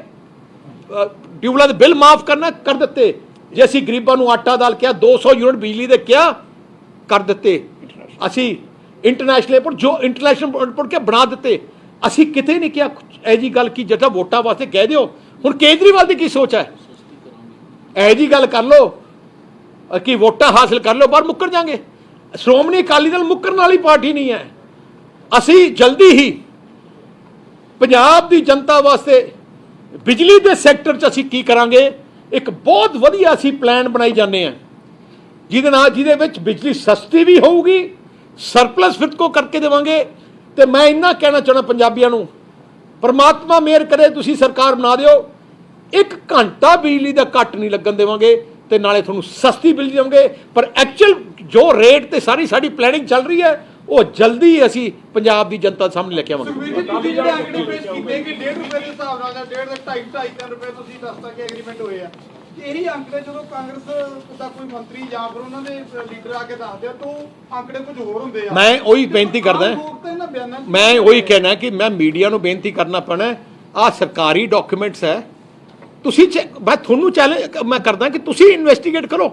ਟਿਊਬਲਾਂ ਦੇ ਬਿੱਲ ਮਾਫ ਕਰਨਾ, ਕਰ ਦਿੱਤੇ। ਜੇ ਅਸੀਂ ਗਰੀਬਾਂ ਨੂੰ ਆਟਾ ਦਾਲ ਕਿਹਾ, 200 ਯੂਨਿਟ ਬਿਜਲੀ ਦੇ ਕਿਹਾ, ਕਰ ਦਿੱਤੇ। ਅਸੀਂ ਇੰਟਰਨੈਸ਼ਨਲ 에ਅਰਪੋਰਟ, ਜੋ ਇੰਟਰਨੈਸ਼ਨਲ 에ਅਰਪੋਰਟ ਕੇ ਬਣਾ ਦਿੱਤੇ। ਅਸੀਂ ਕਿਤੇ ਨਹੀਂ ਕਿਹਾ ਇਹ ਜੀ ਗੱਲ ਕੀ ਜਿਹੜਾ ਵੋਟਾਂ ਵਾਸਤੇ ਕਹਿ ਦਿਓ। ਹੁਣ ਕੇਜਰੀਵਾਲ ਦੀ ਕੀ ਸੋਚ ਹੈ? ਇਹ ਜੀ ਗੱਲ ਕਰ ਲਓ ਕਿ ਵੋਟਾਂ ਹਾਸਲ ਕਰ ਲਓ, ਬਾਹਰ ਮੁੱਕਰ ਜਾਾਂਗੇ। ਸ਼੍ਰੋਮਣੀ ਅਕਾਲੀ ਦਲ ਮੁੱਕਰਨ ਵਾਲੀ ਪਾਰਟੀ ਨਹੀਂ ਹੈ। ਅਸੀਂ ਜਲਦੀ ਹੀ ਪੰਜਾਬ ਦੀ ਜਨਤਾ ਵਾਸਤੇ ਬਿਜਲੀ ਦੇ ਸੈਕਟਰ 'ਚ ਅਸੀਂ ਕੀ ਕਰਾਂਗੇ, ਇੱਕ ਬਹੁਤ ਵਧੀਆ ਅਸੀਂ ਪਲਾਨ ਬਣਾਈ ਜਾਂਦੇ ਹਾਂ, ਜਿਹਦੇ ਵਿੱਚ ਬਿਜਲੀ ਸਸਤੀ ਵੀ ਹੋਊਗੀ, ਸਰਪਲਸ ਫਿਰ ਕੋ ਕਰਕੇ ਦੇਵਾਂਗੇ। ਤੇ ਮੈਂ ਇੰਨਾ ਕਹਿਣਾ ਚਾਹੁੰਦਾ ਪੰਜਾਬੀਆਂ ਨੂੰ, ਪਰਮਾਤਮਾ ਮਿਹਰ ਕਰੇ, ਤੁਸੀਂ ਸਰਕਾਰ ਬਣਾ ਦਿਓ, 1 ਘੰਟਾ ਬਿਜਲੀ ਦਾ ਕੱਟ ਨਹੀਂ ਲੱਗਣ ਦੇਵਾਂਗੇ ਤੇ ਨਾਲੇ ਤੁਹਾਨੂੰ ਸਸਤੀ ਬਿਜਲੀ ਦੇਵਾਂਗੇ। ਪਰ ਐਕਚੁਅਲ ਜੋ ਰੇਟ ਤੇ ਸਾਡੀ ਪਲੈਨਿੰਗ ਚੱਲ ਰਹੀ ਹੈ, ਉਹ ਜਲਦੀ ਅਸੀਂ ਪੰਜਾਬ ਦੀ ਜਨਤਾ ਸਾਹਮਣੇ ਲੈ ਕੇ ਆਵਾਂਗੇ। ਤੁਸੀਂ ਜਿਹੜੇ ਆંકੜੇ ਪੇਸ਼ ਕੀਤੇ ਕਿ 1.5 ਰੁਪਏ ਦੇ ਹਿਸਾਬ ਨਾਲ ਜਾਂ 1.5 2.5 ਰੁਪਏ ਤੁਸੀਂ ਦੱਸਤਾ ਕਿ ਐਗਰੀਮੈਂਟ ਹੋਏ ਆ, ਇਹੀ ਆંકੜੇ ਜਦੋਂ ਕਾਂਗਰਸ ਦਾ ਕੋਈ ਮੰਤਰੀ ਜਾਂ ਫਿਰ ਉਹਨਾਂ ਦੇ ਲੀਡਰ ਆ ਕੇ ਦੱਸਦੇ ਆ ਤਾਂ ਆંકੜੇ ਕੁਝ ਹੋਰ ਹੁੰਦੇ ਆ। ਮੈਂ ਉਹੀ ਬੇਨਤੀ ਕਰਦਾ, ਮੈਂ ਉਹੀ ਕਹਿਣਾ ਕਿ ਮੈਂ ਮੀਡੀਆ ਨੂੰ ਬੇਨਤੀ ਕਰਨਾ ਪੈਣਾ, ਆਹ ਸਰਕਾਰੀ ਡਾਕੂਮੈਂਟਸ ਹੈ, ਤੁਸੀਂ ਮੈਂ ਤੁਹਾਨੂੰ ਚੈਲੰਜ ਮੈਂ ਕਰਦਾ ਕਿ ਤੁਸੀਂ ਇਨਵੈਸਟੀਗੇਟ ਕਰੋ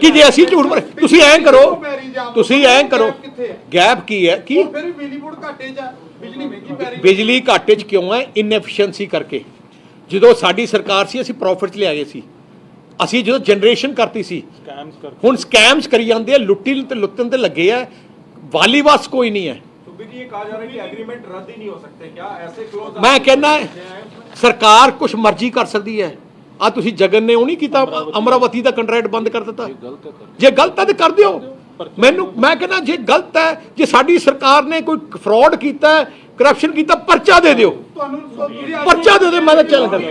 ਕਿ ਜੇ ਅਸੀਂ ਝੂਠ ਬੋਲੇ, ਤੁਸੀਂ ਐਂ ਕਰੋ ਗੈਪ ਕੀ ਹੈ, ਕਿ ਫਿਰ ਵੀ ਬਿਜਲੀ ਬੋਰਡ ਘਾਟੇ 'ਚ ਆ, ਬਿਜਲੀ ਮਹਿੰਗੀ ਪੈ ਰਹੀ। ਬਿਜਲੀ ਘਾਟੇ 'ਚ ਕਿਉਂ ਹੈ? ਇਨਐਫੀਸ਼ੀਐਂਸੀ ਕਰਕੇ। ਜਦੋਂ ਸਾਡੀ ਸਰਕਾਰ ਸੀ ਅਸੀਂ ਪ੍ਰੋਫਿਟ 'ਚ ਲਿਆਏ ਸੀ, ਅਸੀਂ ਜਦੋਂ ਜਨਰੇਸ਼ਨ ਕਰਤੀ ਸੀ, ਹੁਣ ਸਕੈਮਸ ਕਰੀ ਜਾਂਦੇ ਆ, ਲੁੱਟਣ ਤੇ ਲੱਗੇ ਆ, ਵਾਲੀਵਾਸ ਕੋਈ ਨਹੀਂ ਹੈ। ये कहा जा रहा है कि एग्रीमेंट रद्द ही नहीं हो सकते, क्या ऐसे क्लोज? ਮੈਂ ਕਹਿੰਦਾ ਸਰਕਾਰ ਕੁਛ ਮਰਜ਼ੀ ਕਰ ਸਕਦੀ ਹੈ। ਆ ਤੁਸੀਂ ਜਗਨ ਨੇ ਉਹ ਨਹੀਂ ਕੀਤਾ, ਅਮਰਾਵਤੀ ਦਾ ਕੰਟਰੈਕਟ ਬੰਦ ਕਰ ਦਿੱਤਾ। ਜੇ ਗਲਤ ਹੈ ਤੇ ਕਰ ਦਿਓ। ਮੈਂ ਕਹਿੰਦਾ ਜੇ ਗਲਤ ਹੈ, ਜੇ ਸਾਡੀ ਸਰਕਾਰ ਨੇ ਕੋਈ ਫਰਾਡ ਕੀਤਾ, ਕਰਪਸ਼ਨ ਕੀਤਾ, ਪਰਚਾ ਦੇ ਦਿਓ, ਪਰਚਾ ਦੇ ਦਿਓ। ਮੈਂ ਤਾਂ ਚੈਲੰਜ ਕਰਦਾ।